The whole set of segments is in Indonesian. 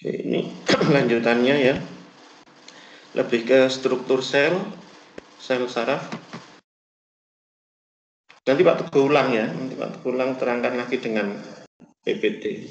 Oke, ini lanjutannya ya, lebih ke struktur sel saraf. Nanti Pak Teguh ulang ya, nanti Pak Teguh ulang terangkan lagi dengan PPT.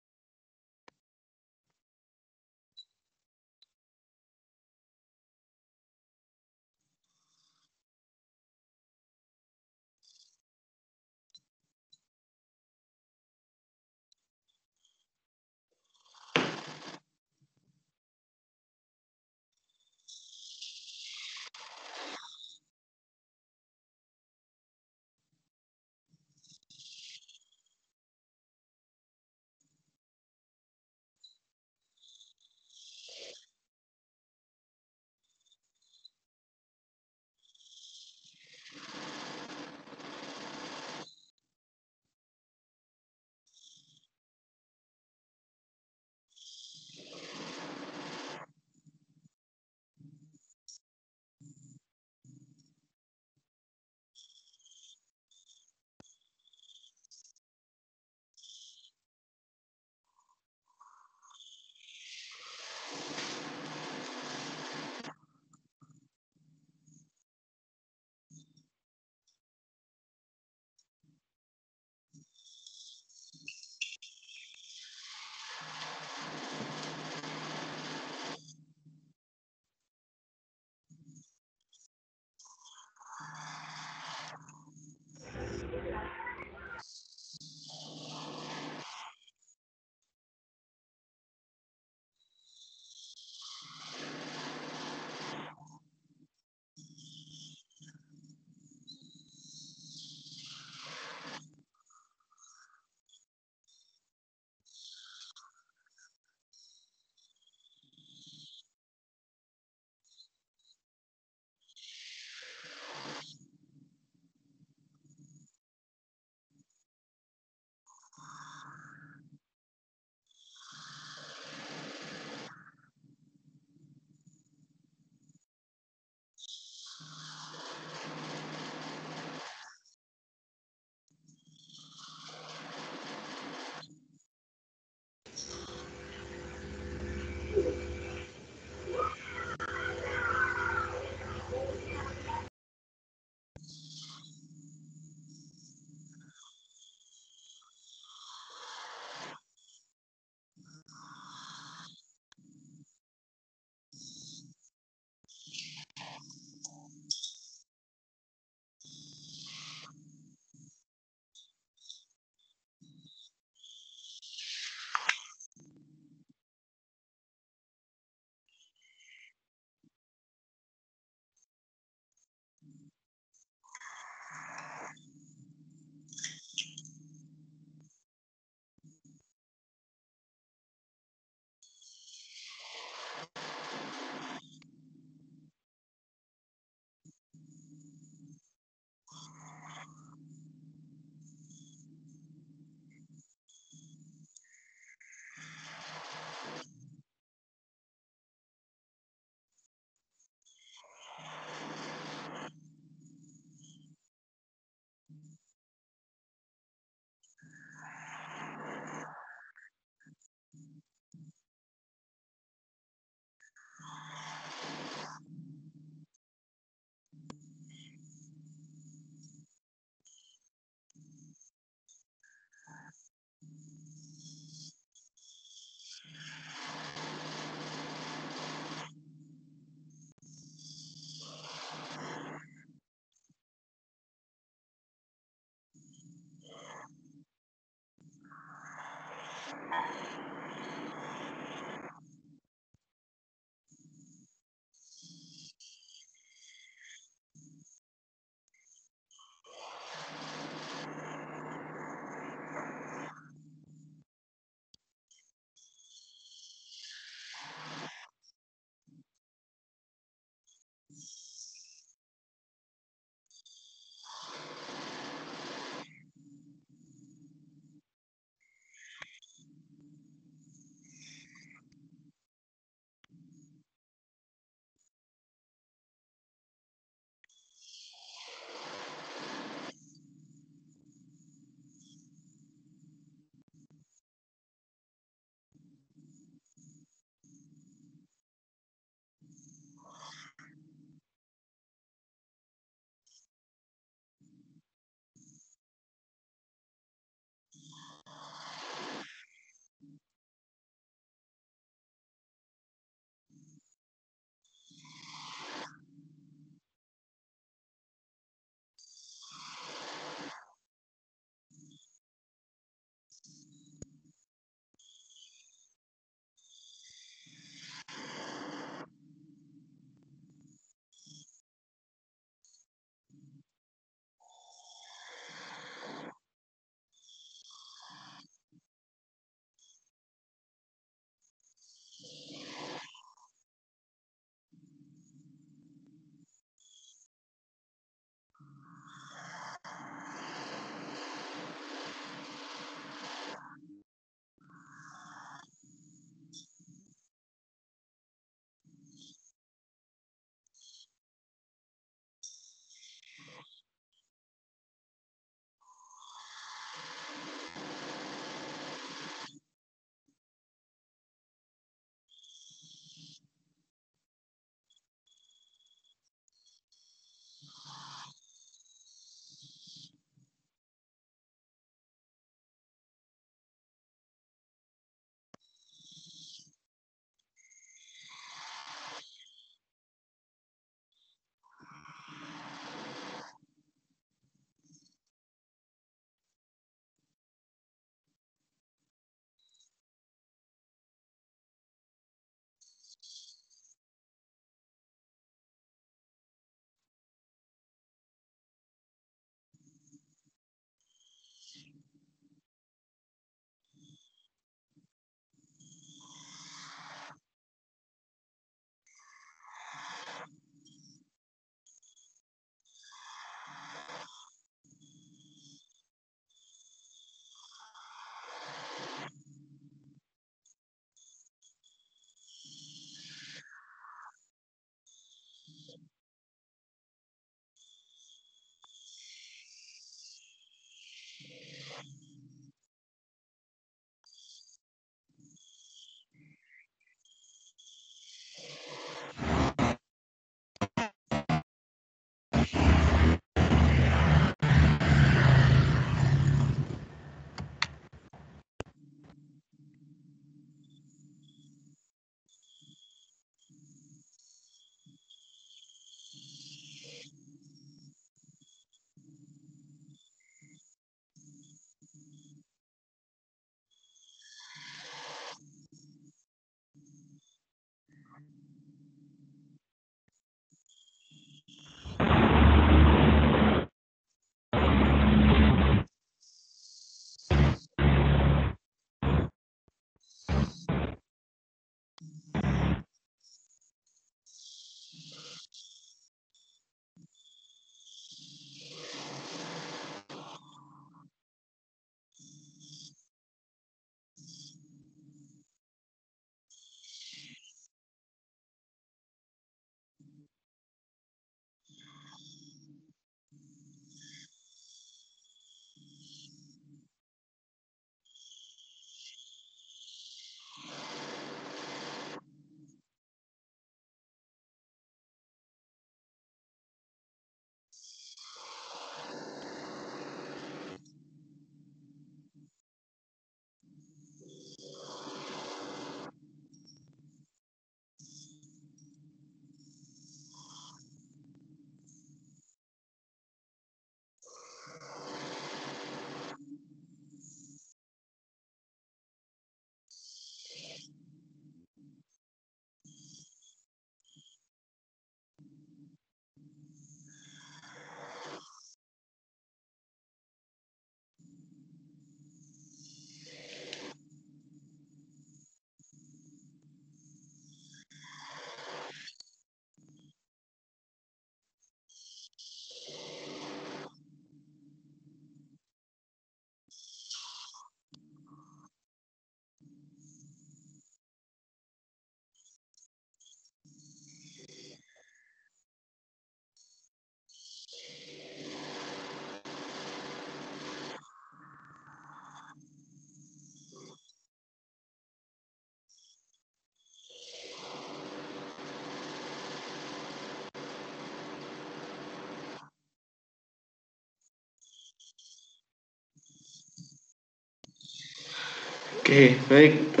Oke, baik.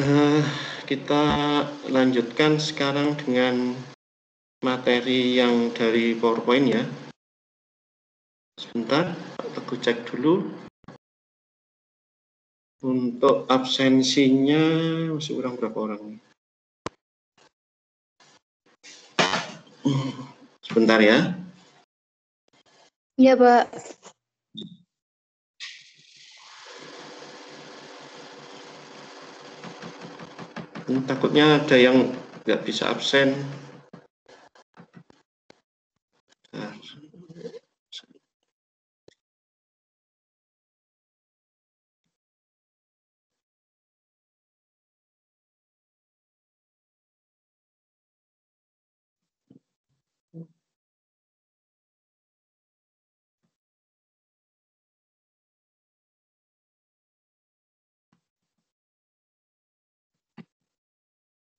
Kita lanjutkan sekarang dengan materi yang dari PowerPoint ya. Sebentar, aku cek dulu. Untuk absensinya masih kurang berapa orang? Sebentar ya. Iya, Pak. Takutnya ada yang nggak bisa absen. Nah,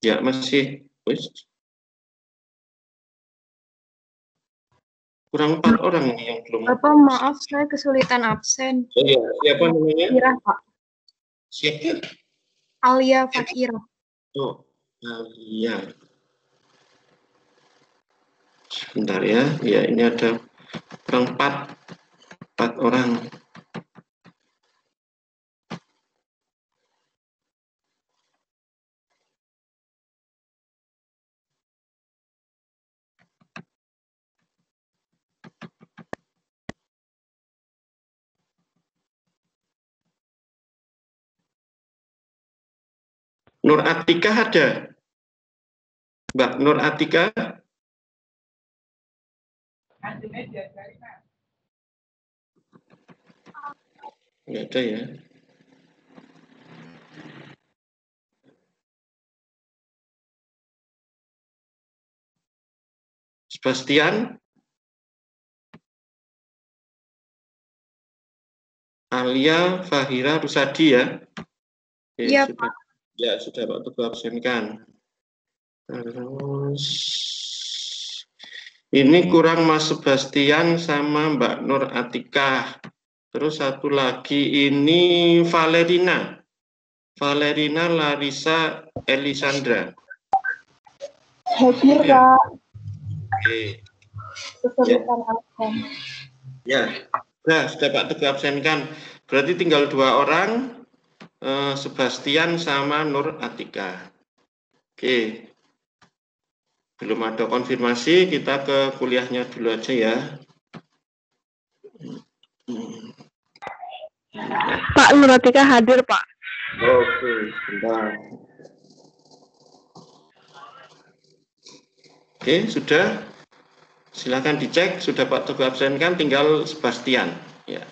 ya masih kurang 4 orang nih yang belum. Bapak, maaf, saya kesulitan absen. Oh iya, siapa namanya? Fakira, Pak. Siapa? Alia Fakira. Oh, iya. Sebentar ya. Ya, ini ada kurang 4 orang. Nur Atika ada? Mbak Nur Atika? Nggak ada ya. Sebastian? Alia Fahira Rusadi ya? Iya, Sudah. Pak. Ya, sudah Pak Teguh absenkan. Terus ini kurang Mas Sebastian sama Mbak Nur Atika. Terus satu lagi ini Valerina. Valerina Larissa Elisandra. Hadir, Pak. Oke. Kesulitan absen. Ya, nah, sudah Pak Teguh absenkan. Berarti tinggal 2 orang, Sebastian sama Nur Atika. Oke. Belum ada konfirmasi, kita ke kuliahnya dulu aja ya. Pak Nur Atika hadir, Pak. Oke, sebentar. Oke, sudah. Silakan dicek, sudah Pak Teguh absenkan, tinggal Sebastian. Ya.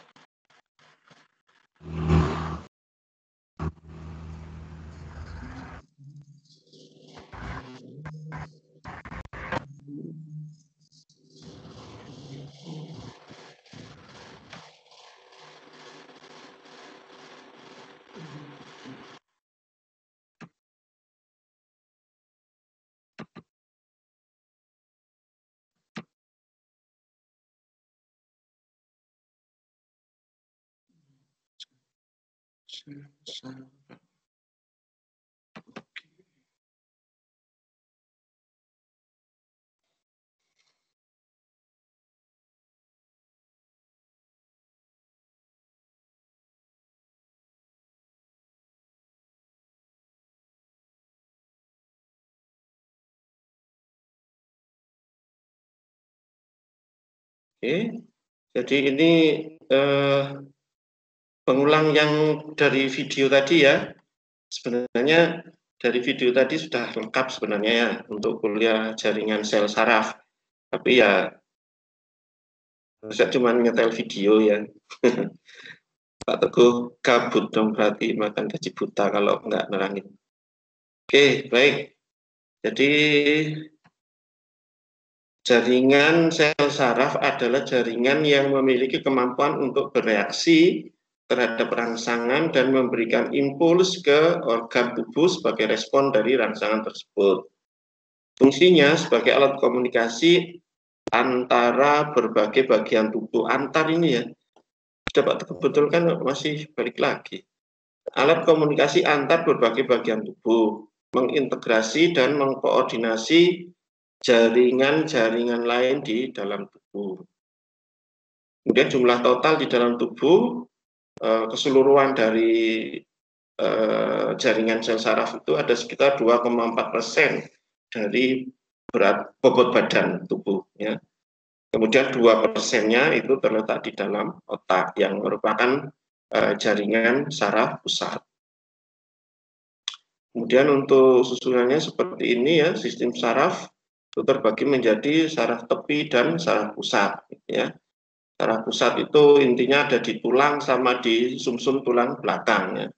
Oke, jadi ini pengulang yang dari video tadi ya. Sebenarnya dari video tadi sudah lengkap sebenarnya ya untuk kuliah jaringan sel saraf. Tapi ya saya cuma nyetel video ya. Pak Teguh gabut dong berarti makan gaji buta kalau nggak nerangin. Oke, baik. Jadi jaringan sel saraf adalah jaringan yang memiliki kemampuan untuk bereaksi terhadap rangsangan dan memberikan impuls ke organ tubuh sebagai respon dari rangsangan tersebut. Fungsinya sebagai alat komunikasi antara berbagai bagian tubuh. Antar ini ya, sudah Pak Teguh betul kan masih balik lagi. alat komunikasi antar berbagai bagian tubuh, mengintegrasi dan mengkoordinasi jaringan-jaringan lain di dalam tubuh. Kemudian jumlah total di dalam tubuh, keseluruhan dari jaringan sel saraf itu ada sekitar 2,4% dari berat bobot badan tubuh. Ya. Kemudian 2%-nya itu terletak di dalam otak yang merupakan jaringan saraf pusat. Kemudian untuk susunannya seperti ini ya, sistem saraf itu terbagi menjadi saraf tepi dan saraf pusat. Ya. Saraf pusat itu intinya ada di tulang sama di sumsum tulang belakang. Ya.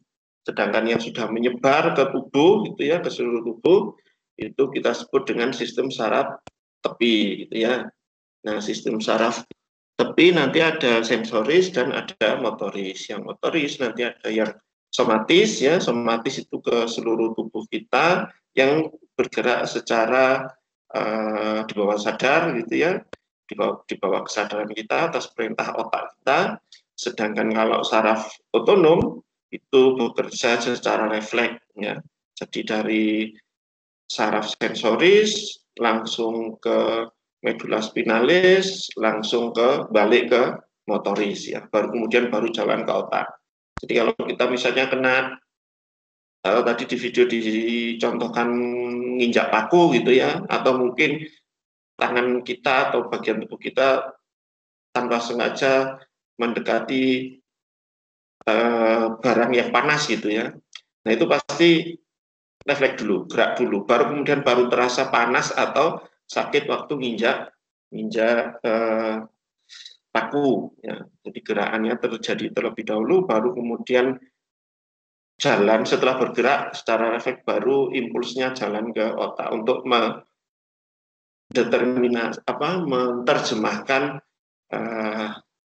Sedangkan yang sudah menyebar ke tubuh, gitu ya, ke seluruh tubuh, itu kita sebut dengan sistem saraf tepi, gitu ya. Nah, sistem saraf tepi nanti ada sensoris dan ada motoris. Yang motoris nanti ada yang somatis, ya, somatis itu ke seluruh tubuh kita yang bergerak secara di bawah sadar, gitu ya, di bawah kesadaran kita atas perintah otak kita. Sedangkan kalau saraf otonom itu bekerja secara refleks, ya. Jadi dari saraf sensoris langsung ke medula spinalis, langsung ke balik ke motoris, ya. Kemudian baru jalan ke otak. Jadi kalau kita misalnya kena tadi di video dicontohkan nginjak paku gitu ya, atau mungkin tangan kita atau bagian tubuh kita tanpa sengaja mendekati barang yang panas gitu ya. Nah itu pasti refleks dulu, gerak dulu, baru terasa panas atau sakit waktu nginjak paku. Ya. Jadi gerakannya terjadi terlebih dahulu, baru kemudian jalan setelah bergerak secara refleks baru impulsnya jalan ke otak untuk menerjemahkan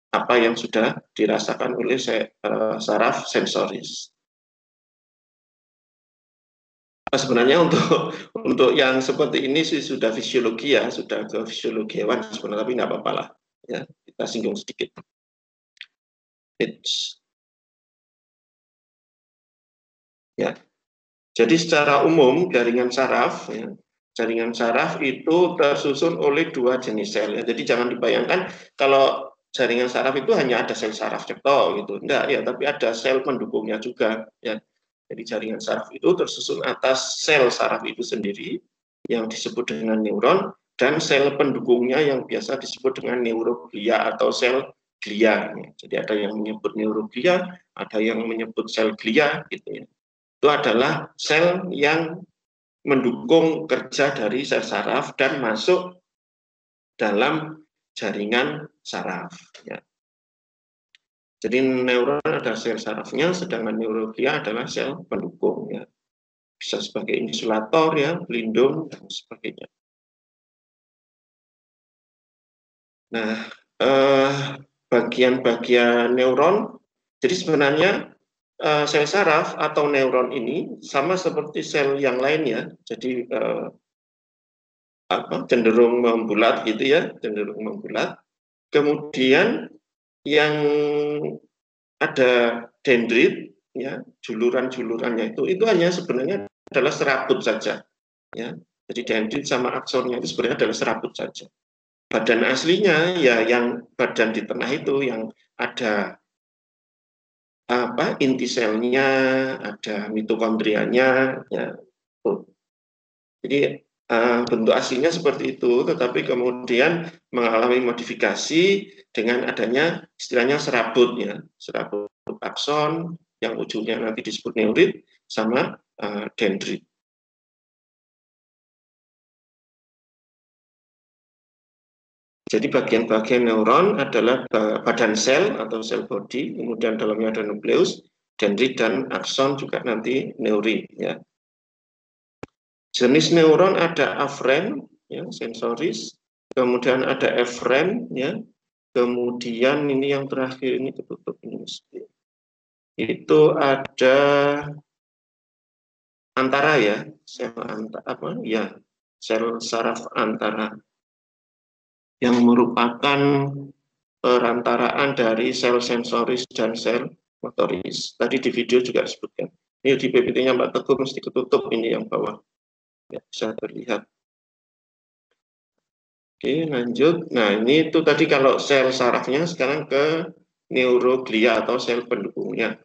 apa yang sudah dirasakan oleh saraf sensoris. Sebenarnya untuk yang seperti ini sih sudah fisiologi ya, sudah ke fisiologi hewan sebenarnya, tapi nggak apa-apa lah. Ya, kita singgung sedikit. Ya, jadi secara umum jaringan saraf, ya, jaringan saraf itu tersusun oleh dua jenis sel. Ya. Jadi jangan dibayangkan kalau jaringan saraf itu hanya ada sel saraf cetok gitu, enggak ya, tapi ada sel pendukungnya juga. Ya. Jadi jaringan saraf itu tersusun atas sel saraf itu sendiri yang disebut dengan neuron dan sel pendukungnya yang biasa disebut dengan neuroglia atau sel glia. Jadi ada yang menyebut neuroglia, ada yang menyebut sel glia gitu ya. Itu adalah sel yang mendukung kerja dari sel saraf dan masuk dalam jaringan saraf. Ya. Jadi neuron adalah sel sarafnya, sedangkan neuroglia adalah sel pendukung. Ya. Bisa sebagai insulator, ya, pelindung, dan sebagainya. Nah, bagian-bagian neuron, jadi sebenarnya sel saraf atau neuron ini sama seperti sel yang lainnya, jadi cenderung membulat gitu ya, cenderung membulat. Kemudian yang ada dendrit, ya, juluran-julurannya itu hanya sebenarnya adalah serabut saja, ya. Jadi dendrit sama aksonnya itu sebenarnya adalah serabut saja. Badan aslinya ya yang badan di tengah itu yang ada inti selnya, ada mitokondrianya, ya. Jadi bentuk aslinya seperti itu, tetapi kemudian mengalami modifikasi dengan adanya istilahnya serabut, ya, serabut akson yang ujungnya nanti disebut neurit sama dendrit. Jadi bagian-bagian neuron adalah badan sel atau sel body, kemudian dalamnya ada nukleus, dendrit dan akson juga nanti neurit. Ya. Jenis neuron ada afren, ya, sensoris, kemudian ada efren, ya, kemudian ini yang terakhir ini ketutup ini mesti. Itu ada antara ya, sel ya, sel saraf antara yang merupakan perantaraan dari sel sensoris dan sel motoris. Tadi di video juga disebutkan. Ini di PPT-nya Mbak Teguh mesti ketutup ini yang bawah. Ya, bisa terlihat. Oke, lanjut. Nah, ini itu tadi kalau sel sarafnya, sekarang ke neuroglia atau sel pendukungnya.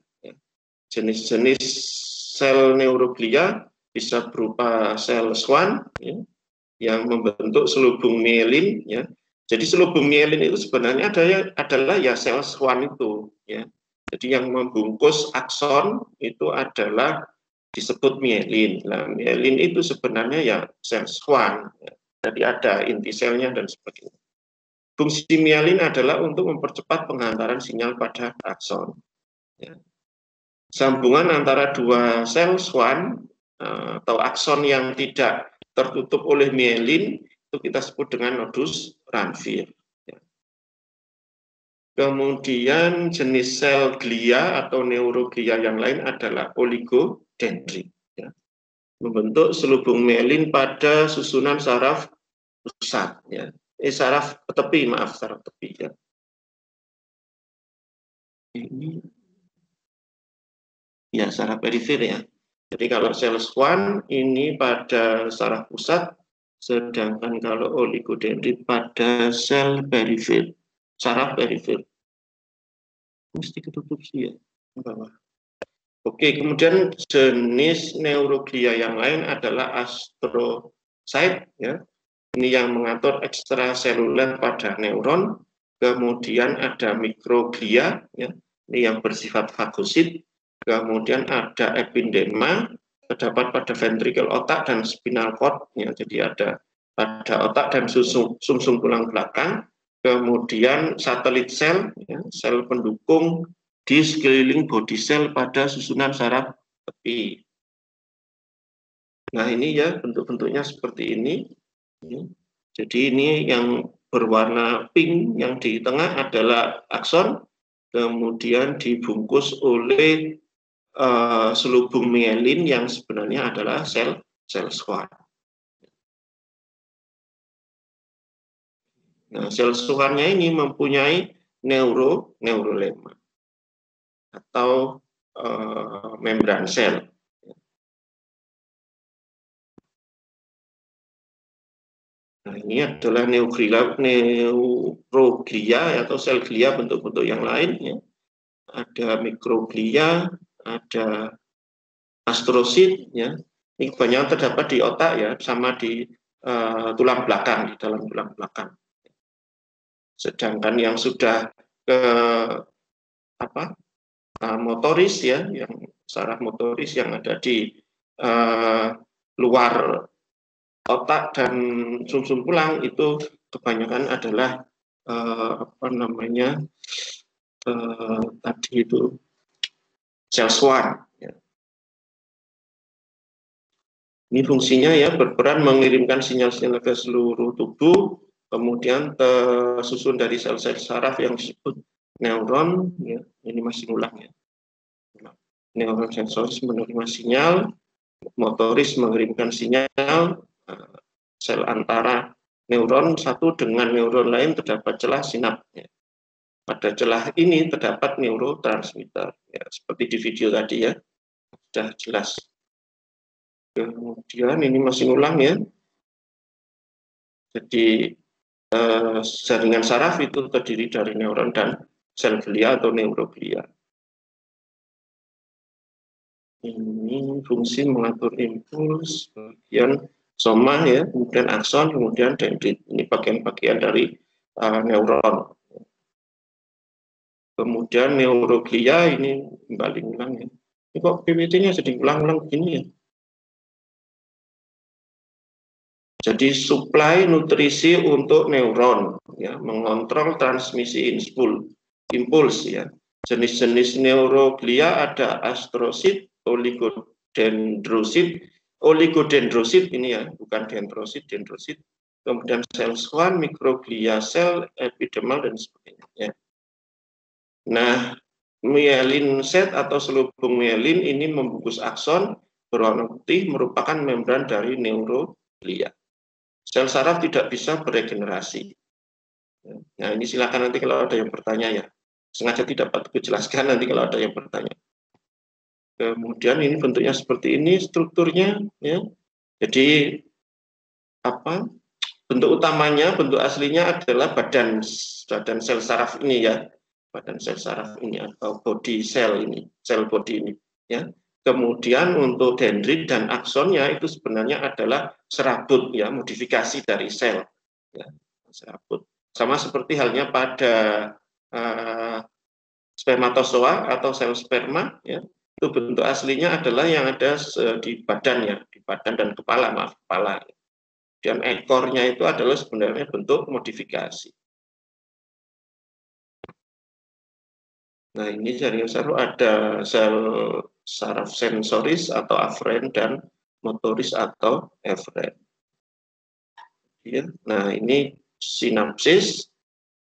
Jenis-jenis sel neuroglia bisa berupa sel Schwann ya, yang membentuk selubung mielin. Ya. Jadi selubung mielin itu sebenarnya adalah ya sel Schwann itu. Ya. Jadi yang membungkus akson itu adalah disebut mielin. Nah, mielin itu sebenarnya ya sel Schwann. Ya. Jadi ada inti selnya dan sebagainya. Fungsi mielin adalah untuk mempercepat penghantaran sinyal pada akson. Ya. Sambungan antara dua sel Schwann atau akson yang tidak tertutup oleh mielin itu kita sebut dengan nodus Ranvier. Ya. Kemudian jenis sel glia atau neuroglia yang lain adalah oligodendrit. Ya. Membentuk selubung mielin pada susunan saraf pusat. Ya. Saraf tepi, maaf, saraf tepi. Ya. Ini ya saraf perifer ya. Jadi kalau sel Schwann ini pada saraf pusat, sedangkan kalau oligodendrit pada sel perifer, saraf perifer. Mesti ketutup sih ya. Bawah. Oke, kemudian jenis neuroglia yang lain adalah astrocyte ya. Ini yang mengatur ekstraseluler pada neuron. Kemudian ada mikroglia ya. Ini yang bersifat fagosit. Kemudian ada epidema, terdapat pada ventrikel otak dan spinal cord ya. Jadi ada pada otak dan sumsum tulang belakang. Kemudian satelit sel ya, sel pendukung di sekeliling body cell pada susunan saraf tepi. Nah ini ya bentuk-bentuknya seperti ini. Jadi ini yang berwarna pink yang di tengah adalah akson, kemudian dibungkus oleh selubung mielin yang sebenarnya adalah sel Schwann. Nah, sel Schwann-nya ini mempunyai neurolema atau membran sel. Nah, ini adalah neuroglia atau sel glia bentuk-bentuk yang lain. Ya. Ada mikroglia, ada astrosit. Ya. Ini kebanyakan terdapat di otak ya, sama di tulang belakang, di dalam tulang belakang. Sedangkan yang sudah ke motoris ya, yang saraf motoris yang ada di luar otak dan sumsum tulang itu kebanyakan adalah tadi itu sel Schwann. Ya. Ini fungsinya ya berperan mengirimkan sinyal-sinyal ke seluruh tubuh, kemudian tersusun dari sel-sel saraf yang disebut neuron. Ya. Ini masih ulang ya. Neuron sensoris menerima sinyal, motoris mengirimkan sinyal, sel antara neuron satu dengan neuron lain terdapat celah sinapsnya. Pada celah ini terdapat neurotransmitter, ya, seperti di video tadi ya, sudah jelas. Kemudian ini masih ulang ya. Jadi jaringan saraf itu terdiri dari neuron dan sel glia atau neuroglia. Ini fungsi mengatur impuls, bagian soma ya, kemudian akson, kemudian dendrit. Ini bagian-bagian dari neuron. Kemudian neuroglia ini kembali ulang ya. Ini kok PPT-nya jadi ulang-ulang begini ya. Jadi suplai nutrisi untuk neuron, ya, mengontrol transmisi impuls ya. Jenis-jenis neuroglia ada astrosit, oligodendrosit ini ya, bukan dendrosit, dendrosit. Kemudian sel Schwann, mikroglia sel, epidermal dan sebagainya. Ya. Nah, mielin set atau selubung mielin ini membungkus akson berwarna putih merupakan membran dari neuroglia. Sel saraf tidak bisa beregenerasi. Nah, ini silakan nanti kalau ada yang bertanya ya. sengaja tidak aku jelaskan nanti kalau ada yang bertanya. Kemudian ini bentuknya seperti ini strukturnya ya. Jadi apa? Bentuk utamanya, bentuk aslinya adalah badan sel saraf ini ya. Badan sel saraf ini atau body cell ini, sel body ini ya. Kemudian untuk dendrit dan aksonnya itu sebenarnya adalah serabut ya, modifikasi dari sel ya, serabut. Sama seperti halnya pada spermatozoa atau sel sperma ya. Itu bentuk aslinya adalah yang ada di badan ya, di badan dan kepala, maaf, kepala. Dan ekornya itu adalah sebenarnya bentuk modifikasi. Nah, ini jaringan saraf ada sel saraf sensoris atau aferen dan motoris atau eferen. Ya, nah, ini sinapsis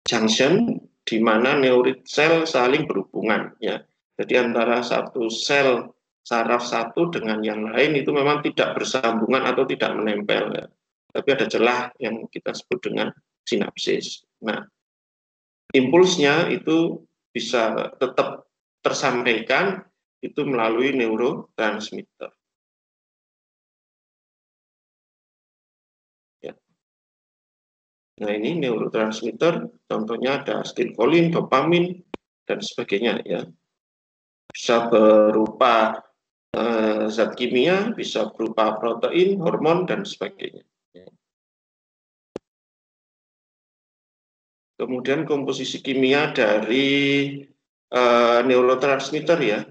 junction di mana neurit sel saling berhubungan ya. Jadi antara satu sel saraf satu dengan yang lain itu memang tidak bersambungan atau tidak menempel ya. Tapi ada celah yang kita sebut dengan sinapsis. Nah, impulsnya itu bisa tetap tersampaikan itu melalui neurotransmitter. Ya. Nah, ini neurotransmitter, contohnya ada asetilkolin, dopamin, dan sebagainya ya. Bisa berupa zat kimia, bisa berupa protein, hormon, dan sebagainya. Kemudian komposisi kimia dari neurotransmitter ya.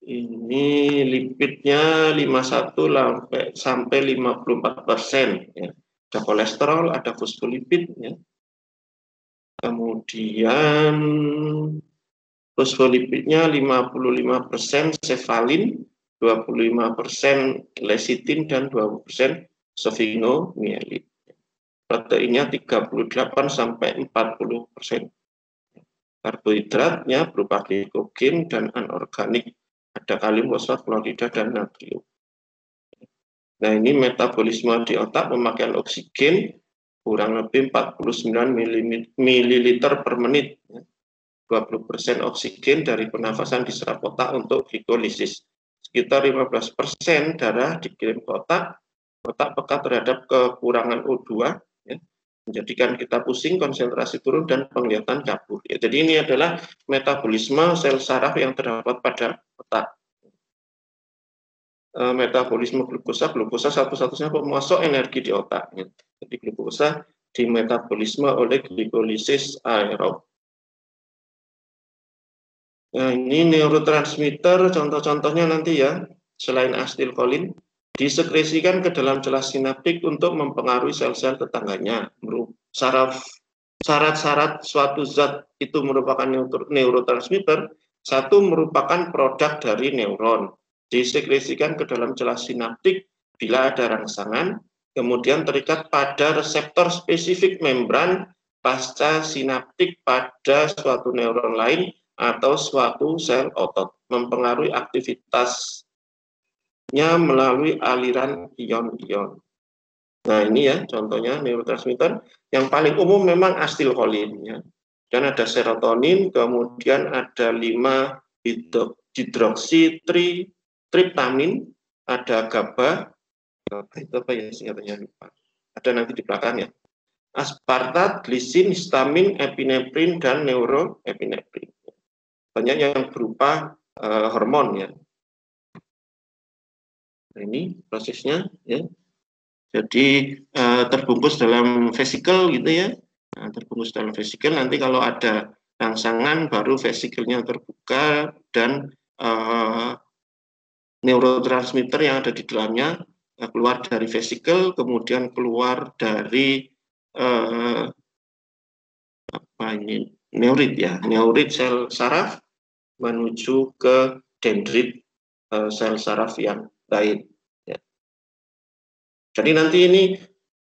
Ini lipidnya 51 sampai 54% ya. Ada kolesterol, ada fosfolipid ya. Kemudian fosfolipidnya 55% sefalin, 25% lecitin, dan 20% sphingomyelin. Proteinnya 38 sampai 40%. Karbohidratnya berupa glikogen dan anorganik, ada kalium, fosfat, klorida, dan natrium. Nah, ini metabolisme di otak pemakaian oksigen kurang lebih 49 ml per menit. 20% oksigen dari pernafasan diserap otak untuk glikolisis. Sekitar 15% darah dikirim ke otak. Otak peka terhadap kekurangan O2, ya, menjadikan kita pusing, konsentrasi turun, dan penglihatan kabur. Ya, jadi ini adalah metabolisme sel saraf yang terdapat pada otak. Metabolisme glukosa satu-satunya pemasok energi di otak. Ya. Jadi glukosa dimetabolisme oleh glikolisis aerob. Nah, ini neurotransmitter, contoh-contohnya nanti ya, selain asetilkolin, disekresikan ke dalam celah sinaptik untuk mempengaruhi sel-sel tetangganya. Syarat-syarat suatu zat itu merupakan neurotransmitter, satu merupakan produk dari neuron, disekresikan ke dalam celah sinaptik bila ada rangsangan, kemudian terikat pada reseptor spesifik membran pasca sinaptik pada suatu neuron lain atau suatu sel otot, mempengaruhi aktivitasnya melalui aliran ion-ion. Nah, ini ya contohnya neurotransmitter. Yang paling umum memang asetilkolin ya. Dan ada serotonin, kemudian ada 5 hidroksitriptamin, ada GABA, itu apa ya singkatannya lupa. Ada nanti di belakang ya. Aspartat, glisin, histamin, epinefrin, dan neuroepinefrin. Banyak yang berupa hormon ya. Nah, ini prosesnya ya. Jadi terbungkus dalam vesikel gitu ya. Nah, terbungkus dalam vesikel, nanti kalau ada rangsangan baru vesikelnya terbuka dan neurotransmitter yang ada di dalamnya keluar dari vesikel, kemudian keluar dari apa ini neurit ya, neurit sel saraf menuju ke dendrit sel saraf yang lain. Ya. Jadi nanti ini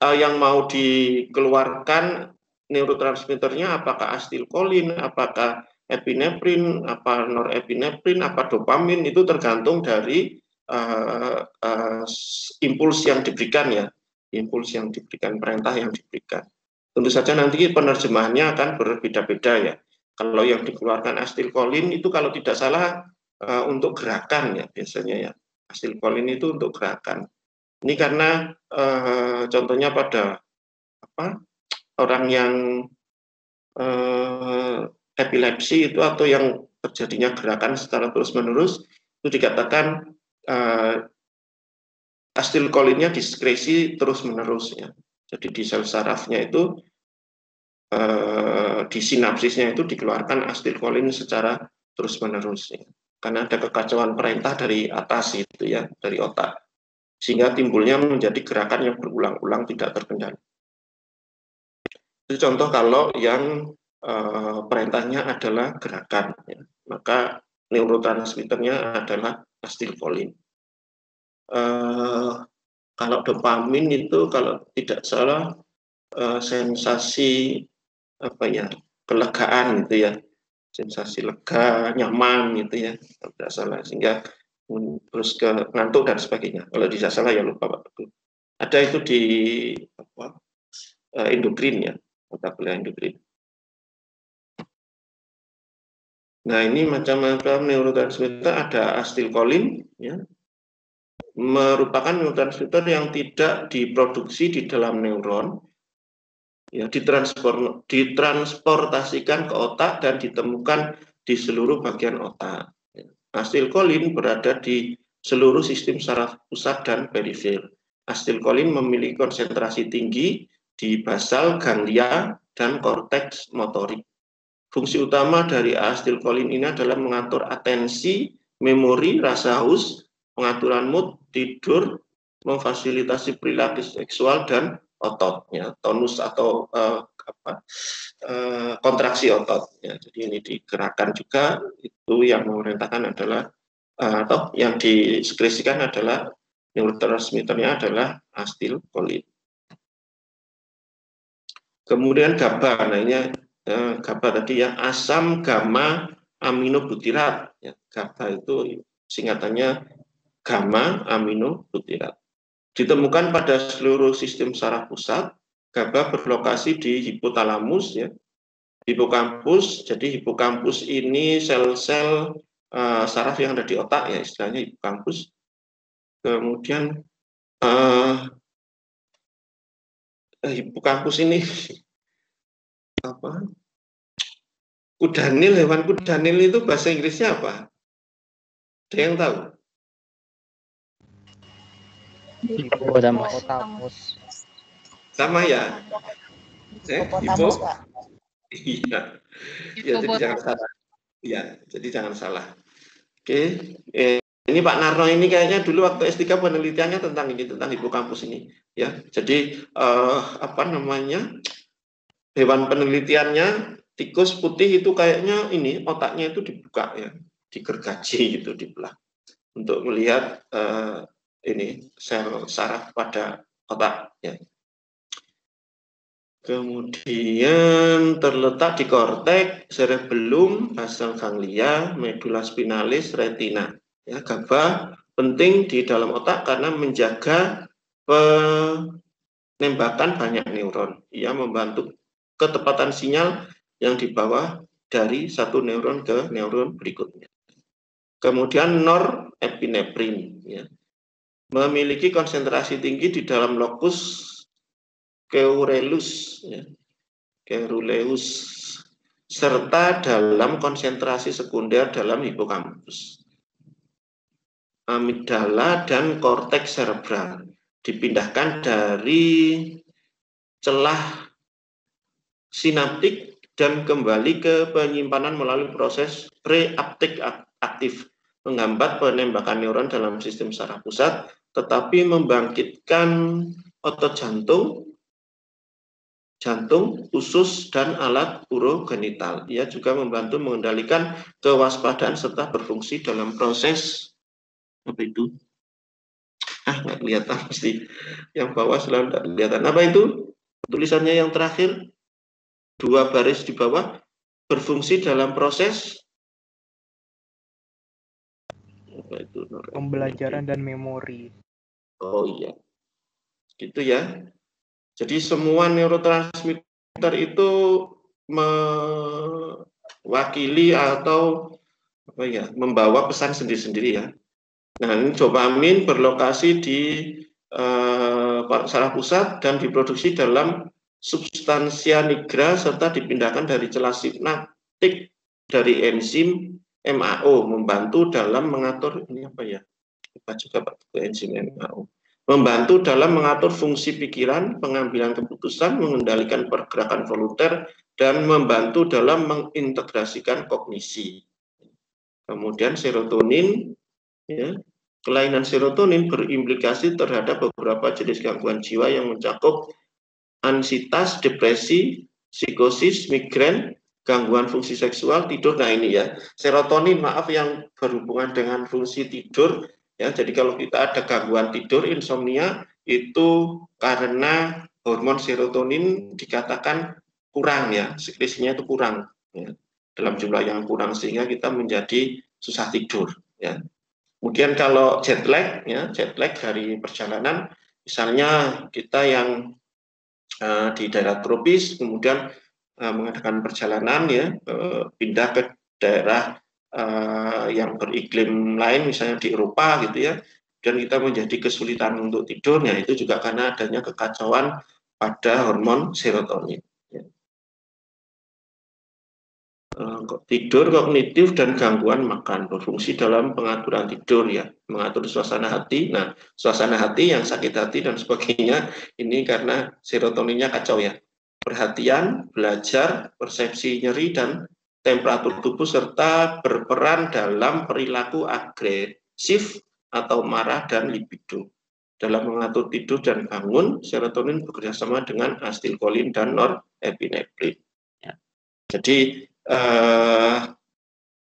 yang mau dikeluarkan neurotransmitternya apakah asetilkolin, apakah epinefrin, apa norepinefrin, apa dopamin, itu tergantung dari impuls yang diberikan ya, impuls yang diberikan, perintah yang diberikan. tentu saja nanti penerjemahannya akan berbeda-beda ya. Kalau yang dikeluarkan asetilkolin itu kalau tidak salah untuk gerakan ya biasanya ya. Asetilkolin itu untuk gerakan. Ini karena contohnya pada orang yang epilepsi itu atau yang terjadinya gerakan secara terus-menerus itu dikatakan asetilkolinnya diskresi terus-menerus ya. Jadi di sel sarafnya itu di sinapsisnya itu dikeluarkan asetilkolin secara terus-menerus ya. Karena ada kekacauan perintah dari atas itu ya, dari otak. Sehingga timbulnya menjadi gerakan yang berulang-ulang tidak terkendali. Itu contoh kalau yang perintahnya adalah gerakan, ya. Maka neurotransmitternya adalah asetilkolin. Kalau dopamin itu kalau tidak salah sensasi kelegaan gitu ya, sensasi lega, nyaman gitu ya, kalau tidak salah, sehingga terus ke ngantuk dan sebagainya. Kalau tidak salah ya lupa Pak. Ada itu di endokrin ya, mata kuliah endokrin. Nah ini macam-macam neurotransmitter, ada asetilkolin ya, merupakan neurotransmitter yang tidak diproduksi di dalam neuron, ya, ditransportasikan ke otak dan ditemukan di seluruh bagian otak. Asetilkolin berada di seluruh sistem saraf pusat dan perifer. Asetilkolin memiliki konsentrasi tinggi di basal ganglia dan korteks motorik. Fungsi utama dari asetilkolin ini adalah mengatur atensi, memori, rasa haus, pengaturan mood, tidur, memfasilitasi perilaku seksual dan ototnya, tonus atau kontraksi otot. Ya, jadi ini digerakkan juga, itu yang memerintahkan adalah atau yang diskresikan adalah neurotransmitternya adalah asetilkolin. Kemudian GABA, nah ini GABA tadi ya, asam gamma aminobutirat. Ya, GABA itu singkatannya gamma aminobutirat. Ditemukan pada seluruh sistem saraf pusat. GABA berlokasi di hipotalamus ya, hipokampus. Jadi hipokampus ini sel-sel saraf yang ada di otak ya, istilahnya hipokampus. Kemudian hipokampus ini apa? Kudanil, hewan kudanil itu bahasa Inggrisnya apa? Ada yang tahu? Hipotamus. Sama ya? Hipo? Iya. Ya, jadi jangan salah. Iya, jadi jangan salah. Oke. Ini Pak Narno ini kayaknya dulu waktu S3 penelitiannya tentang ini, tentang hipokampus ini. Ya, jadi hewan penelitiannya tikus putih itu kayaknya ini otaknya itu dibuka ya, digergaji gitu, dibelah untuk melihat ini sel saraf pada otak ya. Kemudian terletak di korteks, cerebellum, basal ganglia, medula spinalis, retina. Ya, GABA penting di dalam otak karena menjaga penembakan banyak neuron. Ia membantu ketepatan sinyal yang dibawa dari satu neuron ke neuron berikutnya. Kemudian norepinefrin ya, memiliki konsentrasi tinggi di dalam locus coeruleus ya, serta dalam konsentrasi sekunder dalam hipokampus, amigdala dan korteks cerebral. Dipindahkan dari celah sinaptik dan kembali ke penyimpanan melalui proses preaptik aktif, menghambat penembakan neuron dalam sistem saraf pusat, tetapi membangkitkan otot jantung, usus, dan alat urogenital. Ia juga membantu mengendalikan kewaspadaan serta berfungsi dalam proses apa itu? Nggak kelihatan pasti. Yang bawah selalu nggak kelihatan. Apa itu? Tulisannya yang terakhir, 2 baris di bawah, berfungsi dalam proses apa itu? Pembelajaran dan memori. Oh iya, gitu ya. Jadi semua neurotransmitter itu mewakili atau membawa pesan sendiri-sendiri ya. Nah, ini dopamin berlokasi di saraf pusat dan diproduksi dalam substansia nigra serta dipindahkan dari celah sinaptik dari enzim MAO, membantu dalam mengatur ini apa ya? Lupa juga Pak, enzim MAO. Membantu dalam mengatur fungsi pikiran, pengambilan keputusan, mengendalikan pergerakan volunter, dan membantu dalam mengintegrasikan kognisi. Kemudian serotonin, ya, kelainan serotonin berimplikasi terhadap beberapa jenis gangguan jiwa yang mencakup ansietas, depresi, psikosis, migrain, gangguan fungsi seksual, tidur. Nah ini ya, serotonin maaf yang berhubungan dengan fungsi tidur. Ya, jadi kalau kita ada gangguan tidur, insomnia, itu karena hormon serotonin dikatakan kurang ya, sekresinya itu kurang ya, dalam jumlah yang kurang sehingga kita menjadi susah tidur ya. Kemudian kalau jet lag ya, jet lag dari perjalanan, misalnya kita yang di daerah tropis kemudian mengadakan perjalanan ya, pindah ke daerah yang beriklim lain misalnya di Eropa gitu ya, dan kita menjadi kesulitan untuk tidur, ya itu juga karena adanya kekacauan pada hormon serotonin. Tidur kognitif dan gangguan makan berfungsi dalam pengaturan tidur ya, mengatur suasana hati. Nah, suasana hati yang sakit hati dan sebagainya ini karena serotoninnya kacau ya. Perhatian, belajar, persepsi nyeri dan temperatur tubuh serta berperan dalam perilaku agresif atau marah dan libido. Dalam mengatur tidur dan bangun, serotonin bekerjasama dengan asetilkolin dan norepinefrin. Ya. Jadi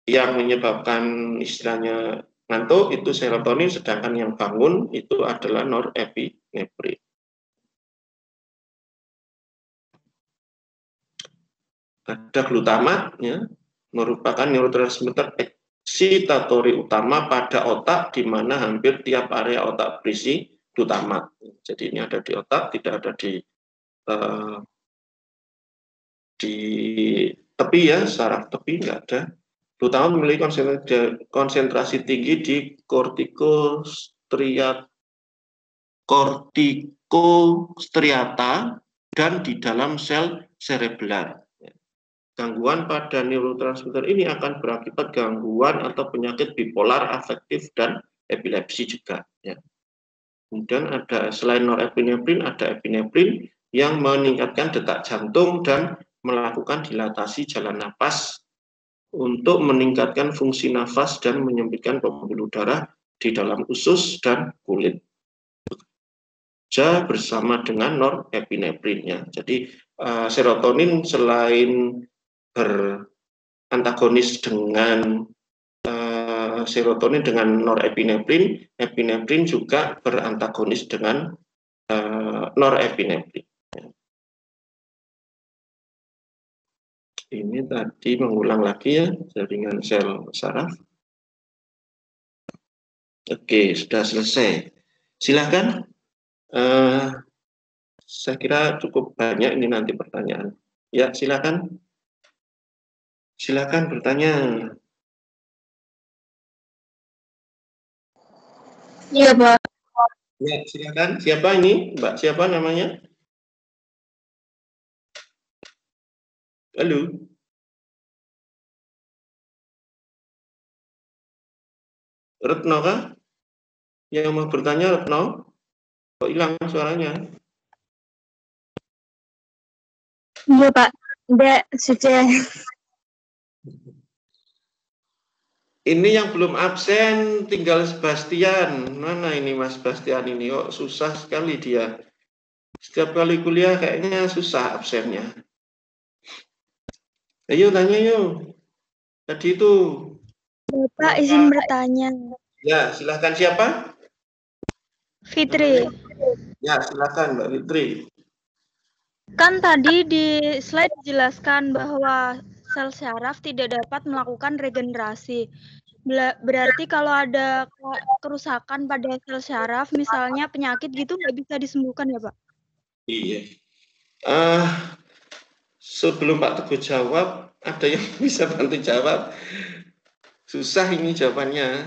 yang menyebabkan istilahnya ngantuk itu serotonin, sedangkan yang bangun itu adalah norepinefrin. Ada glutamat ya, merupakan neurotransmitter eksitatori utama pada otak, di mana hampir tiap area otak berisi glutamat. Jadi ini ada di otak, tidak ada di tepi ya, saraf tepi nggak ada. Glutamat memiliki konsentrasi tinggi di kortikostriata dan di dalam sel cerebellar. Gangguan pada neurotransmitter ini akan berakibat gangguan atau penyakit bipolar, afektif, dan epilepsi juga. Ya. Kemudian ada selain norepinefrin, ada epinefrin yang meningkatkan detak jantung dan melakukan dilatasi jalan napas untuk meningkatkan fungsi nafas dan menyempitkan pembuluh darah di dalam usus dan kulit. Bekerja bersama dengan norepinefrinnya. Jadi serotonin selain berantagonis dengan serotonin dengan norepinefrin, epinefrin juga berantagonis dengan norepinefrin. Ini tadi mengulang lagi ya, jaringan sel saraf. Oke, sudah selesai. Silakan. Saya kira cukup banyak ini nanti pertanyaan. Ya, silakan. Silakan bertanya. Iya, Pak. Ya, silakan. Siapa ini? Mbak siapa namanya? Halo. Retno kah? Yang mau bertanya Retno? Kok hilang suaranya? Iya, Pak. Mbak sudah. Ini yang belum absen tinggal Sebastian. Mana ini Mas Sebastian ini? Oh, susah sekali dia. Setiap kali kuliah kayaknya susah absennya. Ayo tanya yuk. Tadi itu. Bapak izin bertanya. Ya, silahkan siapa? Fitri. Ya, silahkan Mbak Fitri. Kan tadi di slide dijelaskan bahwa sel saraf tidak dapat melakukan regenerasi. Berarti kalau ada kerusakan pada sel saraf, misalnya penyakit gitu, nggak bisa disembuhkan ya, Pak? Iya. sebelum Pak Teguh jawab, ada yang bisa bantu jawab? Susah ini jawabannya.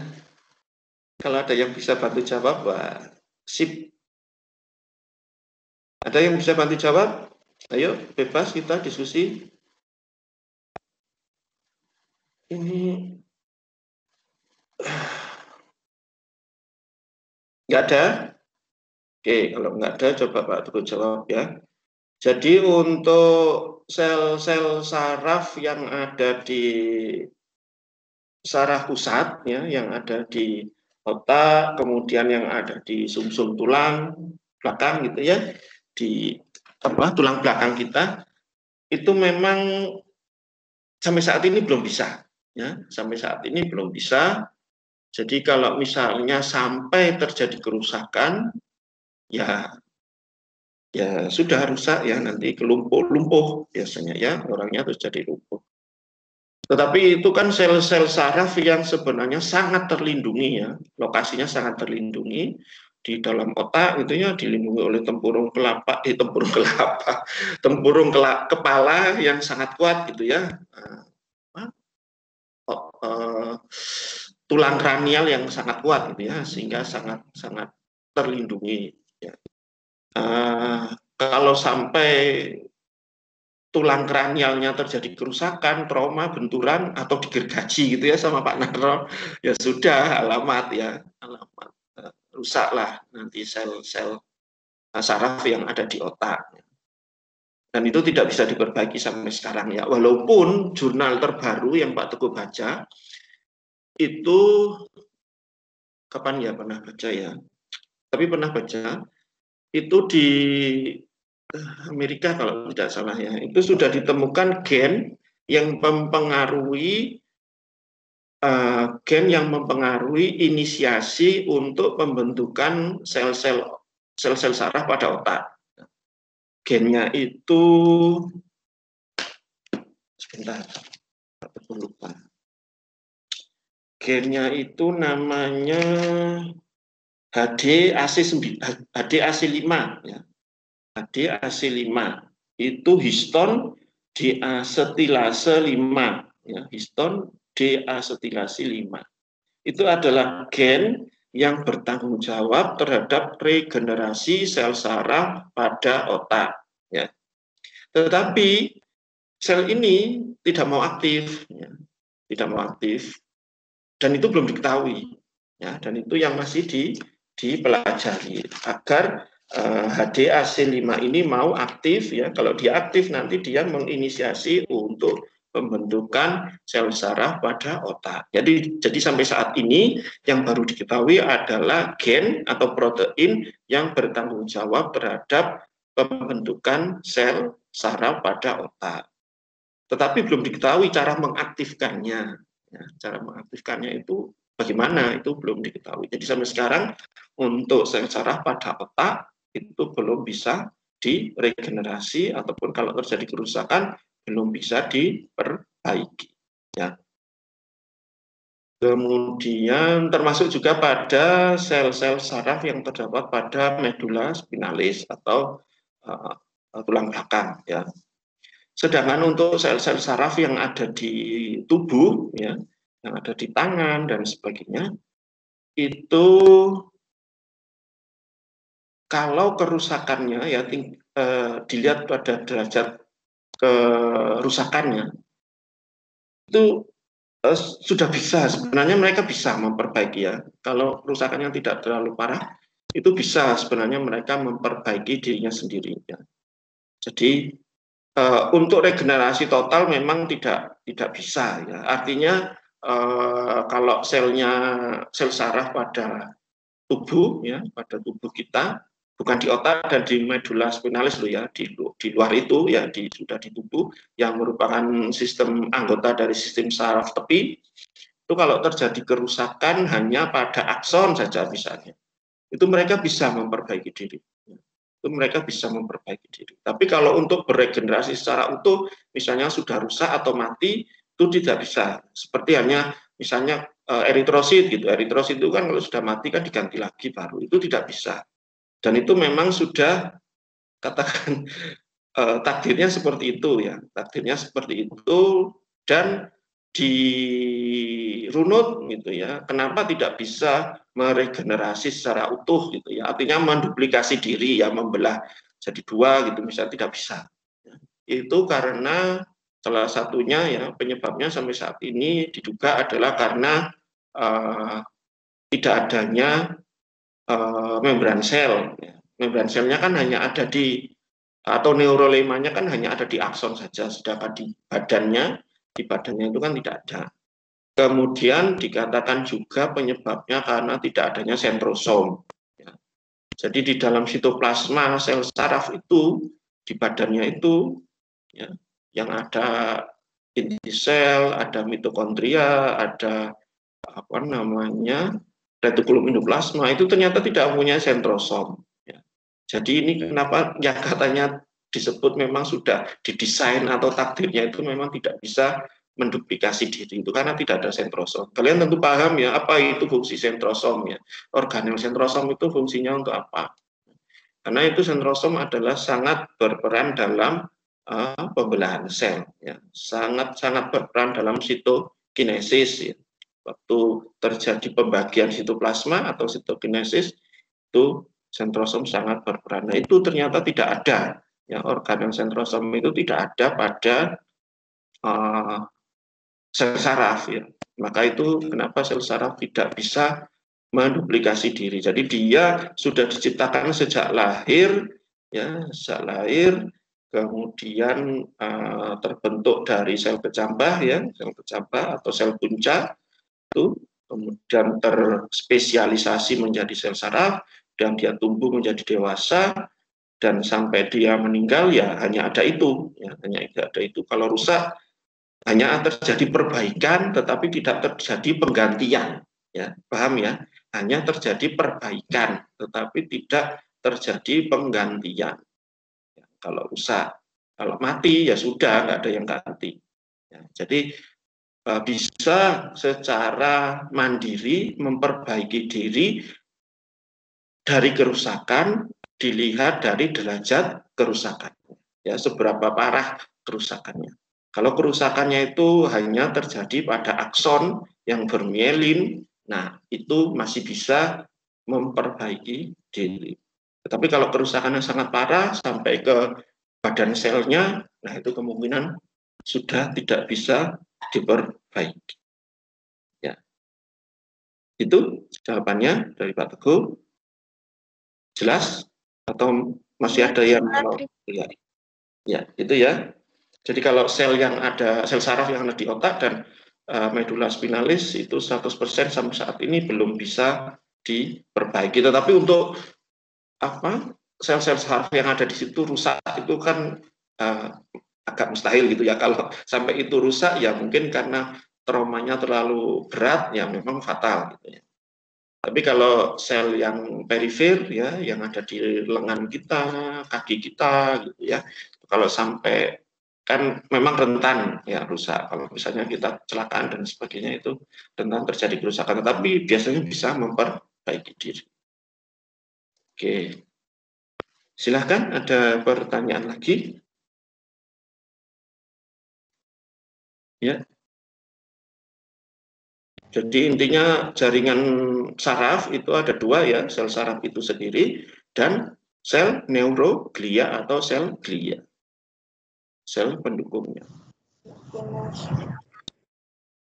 Kalau ada yang bisa bantu jawab, wah, sip. Ada yang bisa bantu jawab? Ayo, bebas kita diskusi. Ini nggak ada? Oke, kalau nggak ada, coba Pak Teguh jawab ya. Jadi untuk sel-sel saraf yang ada di saraf pusat, ya, yang ada di otak, kemudian yang ada di sumsum tulang belakang gitu ya, di tulang belakang kita, itu memang sampai saat ini belum bisa, ya, sampai saat ini belum bisa. Jadi kalau misalnya sampai terjadi kerusakan, ya sudah rusak ya, nanti lumpuh biasanya ya, orangnya terus jadi lumpuh. Tetapi itu kan sel-sel saraf yang sebenarnya sangat terlindungi ya, lokasinya sangat terlindungi di dalam otak gitu ya, dilindungi oleh tempurung kepala yang sangat kuat gitu ya. Tulang kranial yang sangat kuat gitu ya, sehingga sangat terlindungi ya. Kalau sampai tulang kranialnya terjadi kerusakan, trauma, benturan atau digergaji gitu ya sama Pak Narno, ya sudah alamat rusaklah nanti sel-sel saraf yang ada di otak. Dan itu tidak bisa diperbaiki sampai sekarang ya. Walaupun jurnal terbaru yang Pak Teguh baca itu kapan ya pernah baca ya, tapi pernah baca itu di Amerika kalau tidak salah ya, itu sudah ditemukan gen yang mempengaruhi inisiasi untuk pembentukan sel-sel saraf pada otak. Gennya itu sebentar, aku lupa. Gennya itu namanya HDAC5 ya. HDAC5 itu histon deasetilase 5 ya, histon deasetilase 5. Itu adalah gen yang bertanggung jawab terhadap regenerasi sel saraf pada otak ya. Tetapi sel ini tidak mau aktif ya. Tidak mau aktif dan itu belum diketahui ya, dan itu yang masih dipelajari agar HDAC5 ini mau aktif ya. Kalau dia aktif nanti dia menginisiasi untuk pembentukan sel saraf pada otak. Jadi sampai saat ini yang baru diketahui adalah gen atau protein yang bertanggung jawab terhadap pembentukan sel saraf pada otak. Tetapi belum diketahui cara mengaktifkannya. Ya, cara mengaktifkannya itu bagaimana, itu belum diketahui. Jadi sampai sekarang untuk sel saraf pada otak itu belum bisa diregenerasi ataupun kalau terjadi kerusakan belum bisa diperbaiki ya. Kemudian termasuk juga pada sel-sel saraf yang terdapat pada medula spinalis atau tulang belakang ya. Sedangkan untuk sel-sel saraf yang ada di tubuh ya, yang ada di tangan dan sebagainya, itu kalau kerusakannya ya dilihat pada derajat kerusakannya itu sudah bisa, sebenarnya mereka bisa memperbaiki ya. Kalau kerusakannya tidak terlalu parah, itu bisa sebenarnya mereka memperbaiki dirinya sendiri ya. Jadi untuk regenerasi total memang tidak bisa ya. Artinya kalau sel saraf pada tubuh ya, pada tubuh kita, bukan di otak dan di medula spinalis loh ya, di luar itu ya, sudah di tubuh yang merupakan sistem anggota dari sistem saraf tepi. Itu kalau terjadi kerusakan hanya pada akson saja misalnya, itu mereka bisa memperbaiki diri. Itu mereka bisa memperbaiki diri. Tapi kalau untuk beregenerasi secara utuh, misalnya sudah rusak atau mati, itu tidak bisa. Seperti hanya misalnya eritrosit gitu. Eritrosit itu kan kalau sudah mati kan diganti lagi baru. Itu tidak bisa. Dan itu memang sudah katakan takdirnya seperti itu ya, takdirnya seperti itu dan dirunut gitu ya. Kenapa tidak bisa meregenerasi secara utuh gitu ya? Artinya menduplikasi diri ya, membelah jadi dua gitu misalnya tidak bisa. Itu karena salah satunya ya penyebabnya sampai saat ini diduga adalah karena tidak adanya membran sel. Ya. Membran selnya kan hanya ada di atau neurolemanya kan hanya ada di akson saja, sedangkan di badannya itu kan tidak ada. Kemudian dikatakan juga penyebabnya karena tidak adanya sentrosom. Ya. Jadi di dalam sitoplasma sel saraf itu di badannya itu ya, yang ada inti sel, ada mitokondria, ada apa namanya retikulum endoplasma itu ternyata tidak punya sentrosom. Jadi ini kenapa ya katanya disebut memang sudah didesain atau takdirnya itu memang tidak bisa menduplikasi diri itu karena tidak ada sentrosom. Kalian tentu paham ya apa itu fungsi sentrosom ya. Organel sentrosom itu fungsinya untuk apa? Karena itu sentrosom adalah sangat berperan dalam pembelahan sel ya. Sangat berperan dalam sitokinesis ya. Waktu terjadi pembagian sitoplasma atau sitokinesis itu sentrosom sangat berperan. Nah, itu ternyata tidak ada. Ya, organel sentrosom itu tidak ada pada sel saraf. Ya. Maka itu kenapa sel saraf tidak bisa menduplikasi diri. Jadi dia sudah diciptakan sejak lahir, ya, sejak lahir, kemudian terbentuk dari sel kecambah, ya, sel kecambah atau sel punca, itu kemudian terspesialisasi menjadi sel saraf, dan dia tumbuh menjadi dewasa dan sampai dia meninggal ya hanya ada itu ya, hanya ada itu. Kalau rusak hanya terjadi perbaikan tetapi tidak terjadi penggantian ya, paham ya, hanya terjadi perbaikan tetapi tidak terjadi penggantian ya, kalau rusak. Kalau mati ya sudah nggak ada yang ganti ya, jadi bisa secara mandiri memperbaiki diri dari kerusakan, dilihat dari derajat kerusakan. Ya, seberapa parah kerusakannya. Kalau kerusakannya itu hanya terjadi pada akson yang bermielin, nah itu masih bisa memperbaiki diri. Tetapi kalau kerusakannya sangat parah sampai ke badan selnya, nah itu kemungkinan sudah tidak bisa diperbaiki. Ya. Itu jawabannya dari Pak Teguh. Jelas atau masih ada yang ya, ya itu ya. Jadi kalau sel yang ada, sel saraf yang ada di otak dan medula spinalis itu 100% sampai saat ini belum bisa diperbaiki. Tetapi untuk apa sel-sel saraf yang ada di situ rusak itu kan agak mustahil gitu ya. Kalau sampai itu rusak ya mungkin karena traumanya terlalu berat ya memang fatal gitu ya. Tapi kalau sel yang perifer ya, yang ada di lengan kita, kaki kita, gitu ya, kalau sampai kan memang rentan ya rusak. Kalau misalnya kita kecelakaan dan sebagainya itu rentan terjadi kerusakan, tetapi biasanya bisa memperbaiki diri. Oke, silahkan ada pertanyaan lagi. Ya. Jadi intinya jaringan saraf itu ada dua ya, sel saraf itu sendiri dan sel neuroglia atau sel glia, sel pendukungnya.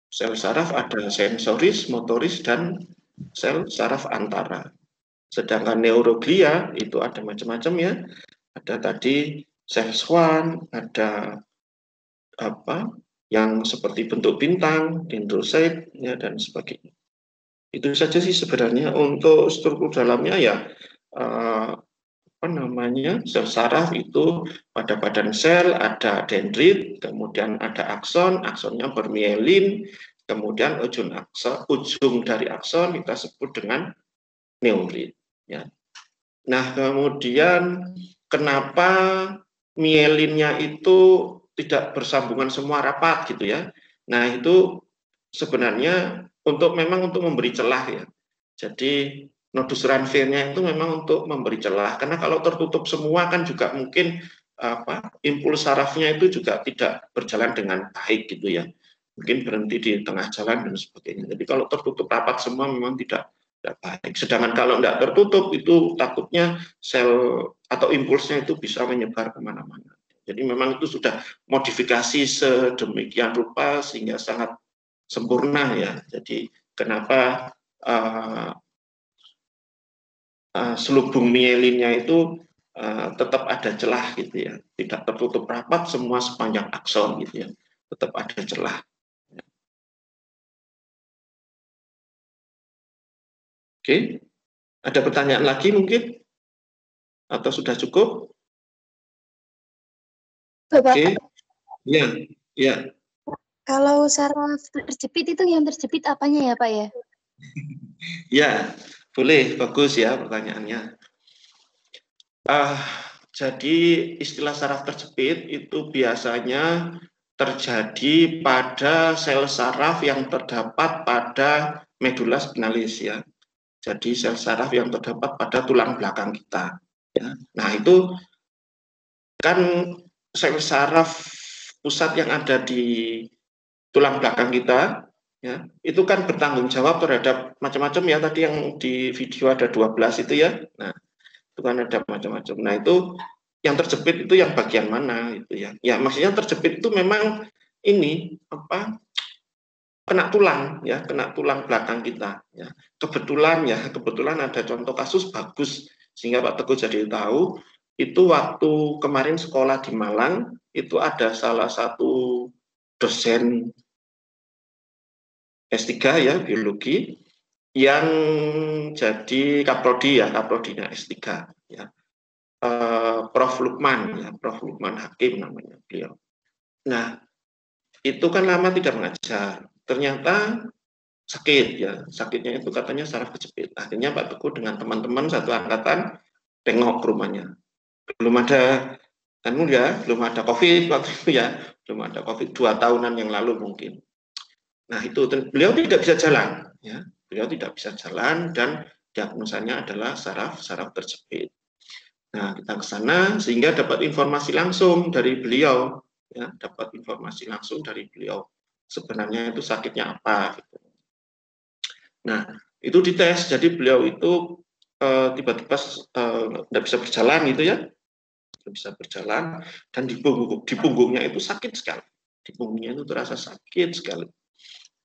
Sel saraf ada sensoris, motoris, dan sel saraf antara. Sedangkan neuroglia itu ada macam-macam ya, ada tadi sel Schwann, ada apa yang seperti bentuk bintang, dendrosit, ya, dan sebagainya. Itu saja sih sebenarnya. Untuk struktur dalamnya ya apa namanya sel saraf itu pada badan sel ada dendrit, kemudian ada akson, aksonnya bermielin, kemudian ujung dari akson kita sebut dengan neurit. Ya. Nah kemudian kenapa mielinnya itu tidak bersambungan semua rapat gitu ya. Nah itu sebenarnya memang untuk memberi celah ya. Jadi nodus Ranvier-nya itu memang untuk memberi celah karena kalau tertutup semua kan juga mungkin impuls sarafnya itu juga tidak berjalan dengan baik gitu ya. Mungkin berhenti di tengah jalan dan sebagainya. Jadi kalau tertutup rapat semua memang tidak baik. Sedangkan kalau tidak tertutup itu takutnya sel atau impulsnya itu bisa menyebar kemana-mana. Jadi memang itu sudah modifikasi sedemikian rupa sehingga sangat sempurna ya. Jadi kenapa selubung mielinnya itu tetap ada celah gitu ya, tidak tertutup rapat semua sepanjang akson gitu ya, tetap ada celah. Oke, ada pertanyaan lagi mungkin atau sudah cukup? Bapak, Oke, ya, ya. kalau saraf terjepit itu yang terjepit apanya ya Pak ya? Ya, boleh, bagus ya pertanyaannya. Jadi istilah saraf terjepit itu biasanya terjadi pada sel saraf yang terdapat pada medula spinalis ya. Jadi sel saraf yang terdapat pada tulang belakang kita. Ya. Nah itu kan sel saraf pusat yang ada di tulang belakang kita, ya itu kan bertanggung jawab terhadap macam-macam ya, tadi yang di video ada 12 itu ya. Nah itu kan ada macam-macam. Nah itu yang terjepit itu yang bagian mana itu ya? Ya maksudnya terjepit itu memang ini kena tulang ya, kena tulang belakang kita ya. Kebetulan ada contoh kasus bagus sehingga Pak Teguh jadi tahu itu waktu kemarin sekolah di Malang itu ada salah satu dosen S3 ya biologi yang jadi kaprodinya S3 ya. Prof. Lukman Hakim namanya beliau. Nah, itu kan lama tidak mengajar. Ternyata sakit ya, sakitnya itu katanya saraf kejepit. Akhirnya Pak Teguh dengan teman-teman satu angkatan tengok ke rumahnya. Belum ada belum ada COVID waktu itu ya, belum ada COVID 2 tahunan yang lalu mungkin. Nah, itu beliau tidak bisa jalan ya. Beliau tidak bisa jalan dan diagnosanya adalah saraf terjepit. Nah, kita ke sana sehingga dapat informasi langsung dari beliau, ya, dapat informasi langsung dari beliau. Sebenarnya itu sakitnya apa? Gitu. Nah, itu dites. Jadi beliau itu tiba-tiba tidak bisa berjalan gitu ya, tidak bisa berjalan dan di punggungnya itu sakit sekali. Di punggungnya itu terasa sakit sekali.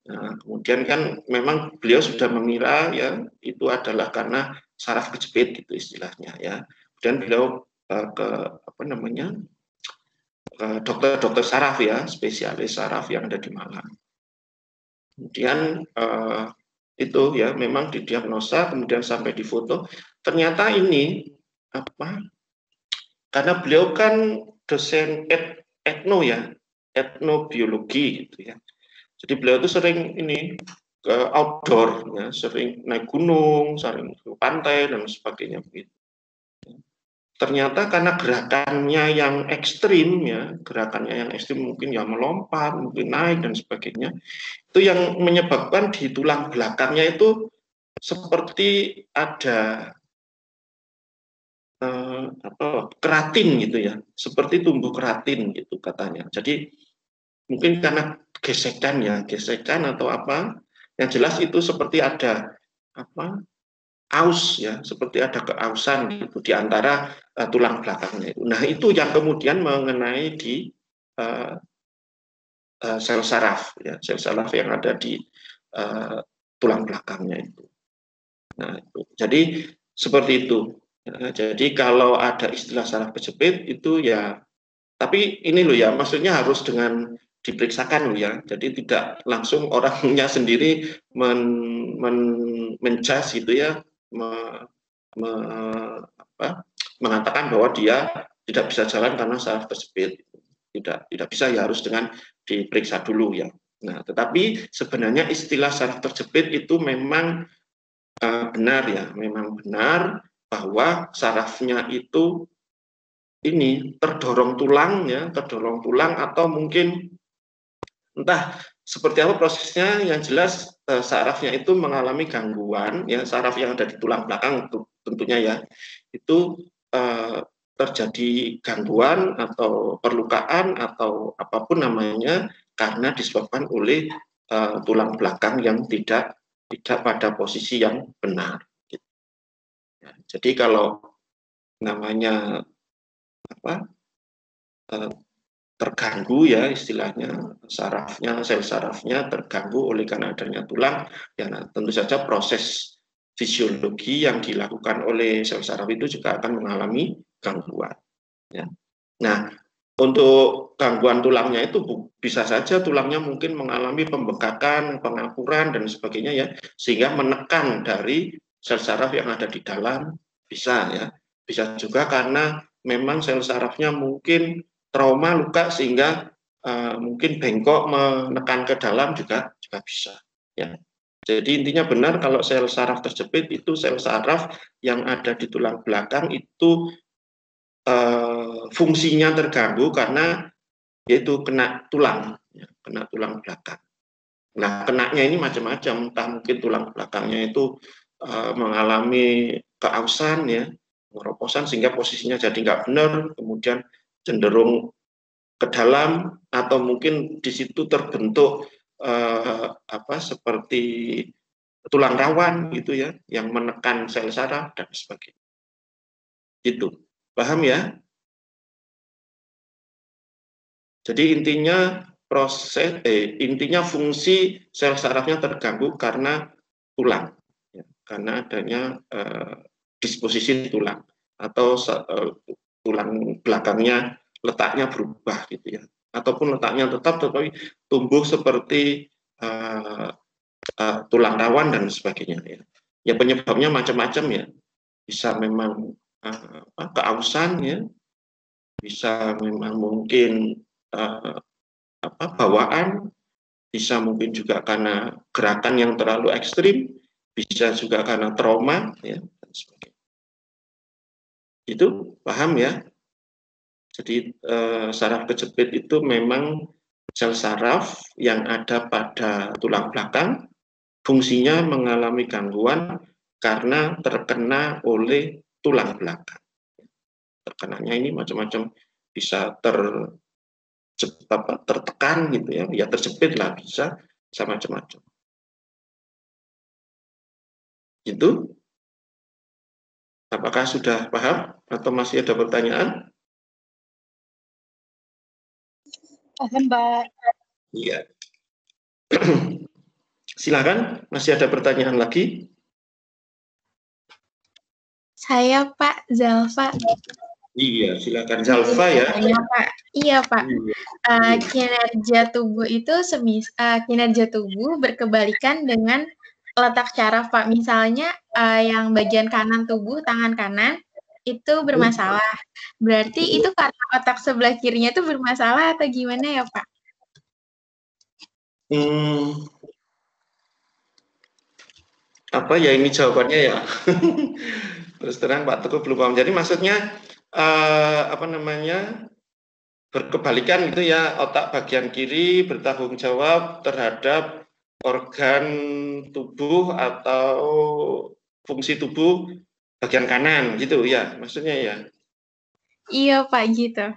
Nah, kemudian kan memang beliau sudah mengira ya itu adalah karena saraf kejepit gitu istilahnya ya. Dan beliau ke dokter saraf ya, spesialis saraf yang ada di Malang. Kemudian itu ya memang didiagnosa, kemudian sampai difoto. Ternyata ini karena beliau kan dosen etnobiologi gitu ya. Jadi beliau itu sering ini ke outdoor ya, sering naik gunung, sering ke pantai dan sebagainya begitu. Ternyata karena gerakannya yang ekstrim ya, mungkin ya melompat, mungkin naik dan sebagainya, itu yang menyebabkan di tulang belakangnya itu seperti ada keratin gitu ya, seperti tumbuh keratin gitu katanya. Jadi mungkin karena gesekan atau apa, yang jelas itu seperti ada aus ya, seperti ada keausan gitu di antara tulang belakangnya itu. Nah itu yang kemudian mengenai di sel saraf ya, sel saraf yang ada di tulang belakangnya itu. Nah itu. Jadi seperti itu. Ya, jadi kalau ada istilah saraf kejepit itu ya, tapi ini loh ya, maksudnya harus dengan diperiksakan loh ya. Jadi tidak langsung orangnya sendiri menjas gitu ya. Mengatakan bahwa dia tidak bisa jalan karena saraf terjepit. Tidak bisa ya, harus dengan diperiksa dulu ya. Nah, tetapi sebenarnya istilah saraf terjepit itu memang benar ya, memang benar bahwa sarafnya itu ini terdorong tulang atau mungkin entah seperti apa prosesnya, yang jelas sarafnya itu mengalami gangguan ya, saraf yang ada di tulang belakang tentunya ya itu terjadi gangguan atau perlukaan atau apapun namanya karena disebabkan oleh tulang belakang yang tidak pada posisi yang benar. Ya, jadi kalau namanya terganggu ya istilahnya sel sarafnya terganggu oleh karena adanya tulang, ya tentu saja proses fisiologi yang dilakukan oleh sel saraf itu juga akan mengalami gangguan. Ya. Nah, untuk gangguan tulangnya itu bisa saja tulangnya mungkin mengalami pembengkakan, pengapuran dan sebagainya ya, sehingga menekan dari sel saraf yang ada di dalam, bisa ya. Bisa juga karena memang sel sarafnya mungkin trauma, luka sehingga mungkin bengkok menekan ke dalam juga bisa ya. Jadi intinya benar kalau sel saraf terjepit itu sel saraf yang ada di tulang belakang itu fungsinya terganggu karena yaitu kena tulang, ya, kena tulang belakang. Nah, kenanya ini macam-macam, entah mungkin tulang belakangnya itu mengalami keausan, ya, ngeroposan sehingga posisinya jadi nggak benar, kemudian cenderung ke dalam, atau mungkin di situ terbentuk seperti tulang rawan gitu ya, yang menekan sel saraf dan sebagainya. Itu, paham ya? Jadi intinya fungsi sel sarafnya terganggu karena tulang, ya, karena adanya disposisi tulang atau tulang belakangnya letaknya berubah gitu ya, ataupun letaknya tetap tetapi tumbuh seperti tulang rawan dan sebagainya ya. Ya penyebabnya macam-macam ya, bisa memang keausan ya, bisa memang mungkin bawaan, bisa mungkin juga karena gerakan yang terlalu ekstrim, bisa juga karena trauma ya dan sebagainya. Itu paham ya? Jadi saraf kejepit itu memang sel saraf yang ada pada tulang belakang, fungsinya mengalami gangguan karena terkena oleh tulang belakang. Terkenanya ini macam-macam, bisa tertekan gitu ya, ya terjepit lah, bisa macam-macam. Itu, apakah sudah paham atau masih ada pertanyaan? Paham, Pak. Iya. Silakan, masih ada pertanyaan lagi? Saya Pak Zalfa. Iya, silakan Zalfa ya. Iya Pak. Iya Pak. Kinerja tubuh itu kinerja tubuh berkebalikan dengan letak syaraf Pak. Misalnya yang bagian kanan tubuh, tangan kanan itu bermasalah. Berarti itu karena otak sebelah kirinya itu bermasalah atau gimana ya Pak? Apa ya ini jawabannya ya? Terus terang Pak Teguh belum paham. Jadi maksudnya berkebalikan gitu ya, otak bagian kiri bertanggung jawab terhadap organ tubuh atau fungsi tubuh bagian kanan gitu ya, maksudnya ya? Iya Pak, gitu.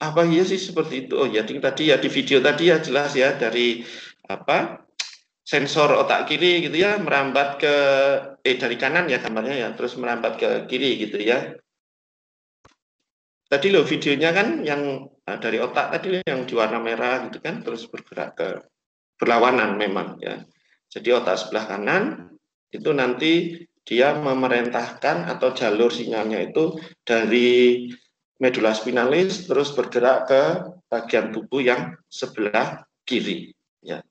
Apa iya sih seperti itu? Oh ya, tadi ya di video tadi ya jelas ya, dari sensor otak kiri gitu ya merambat ke dari kanan ya gambarnya ya, terus merambat ke kiri gitu ya. Tadi loh videonya kan yang dari otak tadi yang di warna merah gitu kan, terus bergerak ke berlawanan memang ya. Jadi otak sebelah kanan itu nanti dia memerintahkan atau jalur sinyalnya itu dari medula spinalis terus bergerak ke bagian tubuh yang sebelah kiri ya.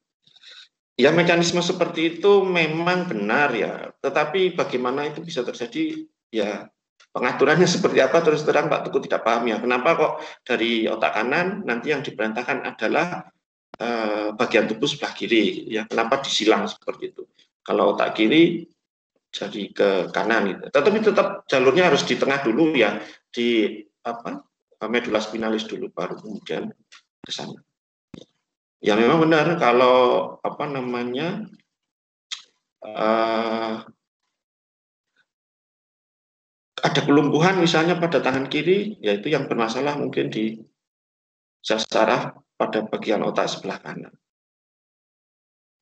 Ya mekanisme seperti itu memang benar ya, tetapi bagaimana itu bisa terjadi ya, pengaturannya seperti apa terus terang Pak Teguh tidak paham ya. Kenapa kok dari otak kanan nanti yang diperintahkan adalah bagian tubuh sebelah kiri ya, kenapa disilang seperti itu. Kalau otak kiri jadi ke kanan gitu. Tetapi tetap jalurnya harus di tengah dulu ya, di medula spinalis dulu baru kemudian ke sana. Ya memang benar kalau ada kelumpuhan misalnya pada tangan kiri, yaitu yang bermasalah mungkin di sel saraf pada bagian otak sebelah kanan.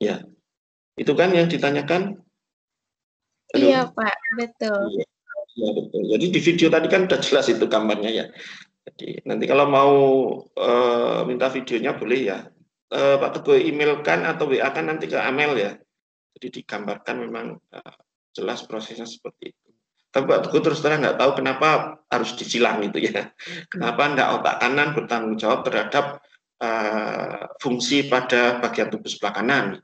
Ya, itu kan yang ditanyakan. Halo? Iya, Pak, betul. Iya, betul. Jadi di video tadi kan sudah jelas itu gambarnya ya. Jadi nanti kalau mau minta videonya boleh ya. Pak Teguh emailkan atau WA kan nanti ke Amel ya. Jadi digambarkan memang jelas prosesnya seperti itu. Tapi Pak Teguh terus terang nggak tahu kenapa harus disilang itu ya. Kenapa enggak otak kanan bertanggung jawab terhadap fungsi pada bagian tubuh sebelah kanan.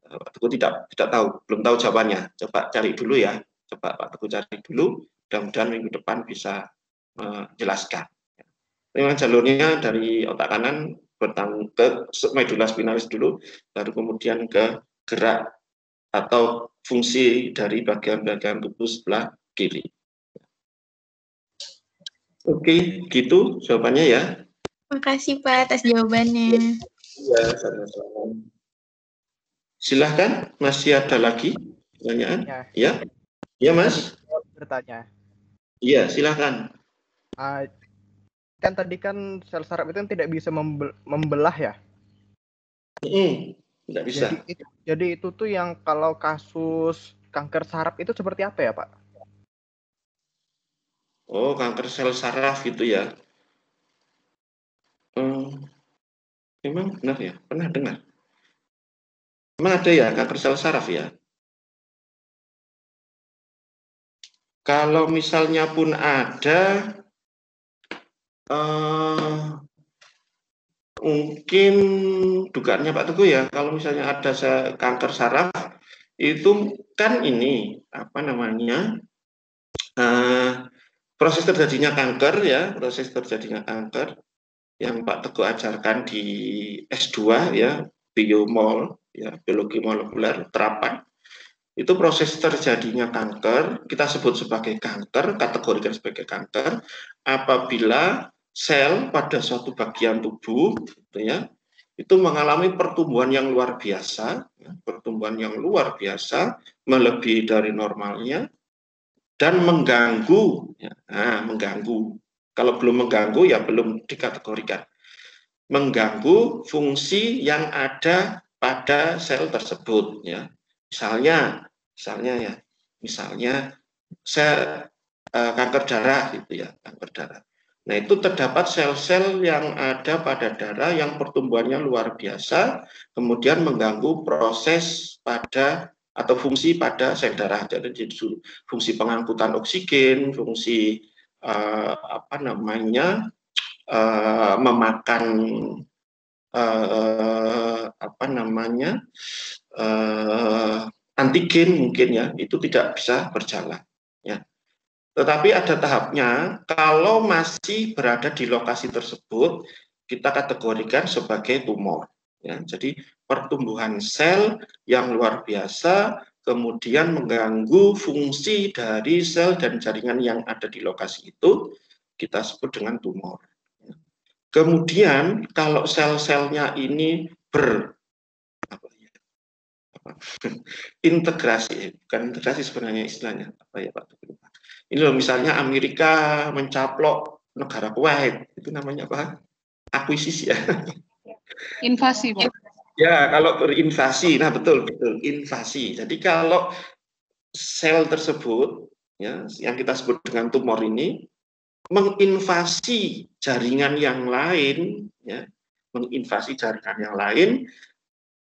Pak Teguh tidak tahu, belum tahu jawabannya. Coba cari dulu ya. Coba Pak Teguh cari dulu. Mudah-mudahan minggu depan bisa menjelaskan. Memang jalurnya dari otak kanan bertanggung ke medula spinalis dulu, baru kemudian ke gerak atau fungsi dari bagian-bagian tubuh sebelah kiri. Oke, gitu jawabannya ya. Makasih Pak atas jawabannya. Ya, sama-sama. Silahkan, masih ada lagi pertanyaan? Ya, ya Mas. Bertanya. Iya, silahkan. Kan tadi kan sel saraf itu tidak bisa membelah ya? Tidak bisa. Jadi itu tuh yang kalau kasus kanker saraf itu seperti apa ya Pak? Oh, kanker sel saraf gitu ya. Memang benar ya, pernah dengar. Memang ada ya kanker sel saraf ya. Kalau misalnya pun ada, mungkin dugaannya Pak Teguh ya, kalau misalnya ada kanker saraf, itu kan ini, apa namanya, proses terjadinya kanker ya, proses terjadinya kanker, yang Pak Teguh ajarkan di S2 ya, biomol, ya, biologi molekuler terapan. Itu proses terjadinya kanker, kita sebut sebagai kanker, kategorikan sebagai kanker, apabila sel pada suatu bagian tubuh, gitu ya, itu mengalami pertumbuhan yang luar biasa, ya, pertumbuhan yang luar biasa, melebihi dari normalnya, dan mengganggu, ya, mengganggu. Kalau belum mengganggu, ya belum dikategorikan. Mengganggu fungsi yang ada pada sel tersebut, ya. Misalnya sel kanker darah gitu ya, kanker darah. Nah, itu terdapat sel-sel yang ada pada darah yang pertumbuhannya luar biasa, kemudian mengganggu proses pada atau fungsi pada sel darah. Jadi fungsi pengangkutan oksigen, fungsi memakan antigen mungkin ya, itu tidak bisa berjalan ya. Tetapi ada tahapnya, kalau masih berada di lokasi tersebut kita kategorikan sebagai tumor ya. Jadi pertumbuhan sel yang luar biasa kemudian mengganggu fungsi dari sel dan jaringan yang ada di lokasi itu, kita sebut dengan tumor. Kemudian kalau sel-selnya ini integrasi, bukan integrasi sebenarnya istilahnya apa ya Pak? Ini loh misalnya Amerika mencaplok negara Kuwait, itu namanya apa? Akuisisi ya. Invasi Pak. Ya, kalau berinvasi, nah betul invasi. Jadi kalau sel tersebut ya yang kita sebut dengan tumor ini menginvasi jaringan yang lain, ya, menginvasi jaringan yang lain,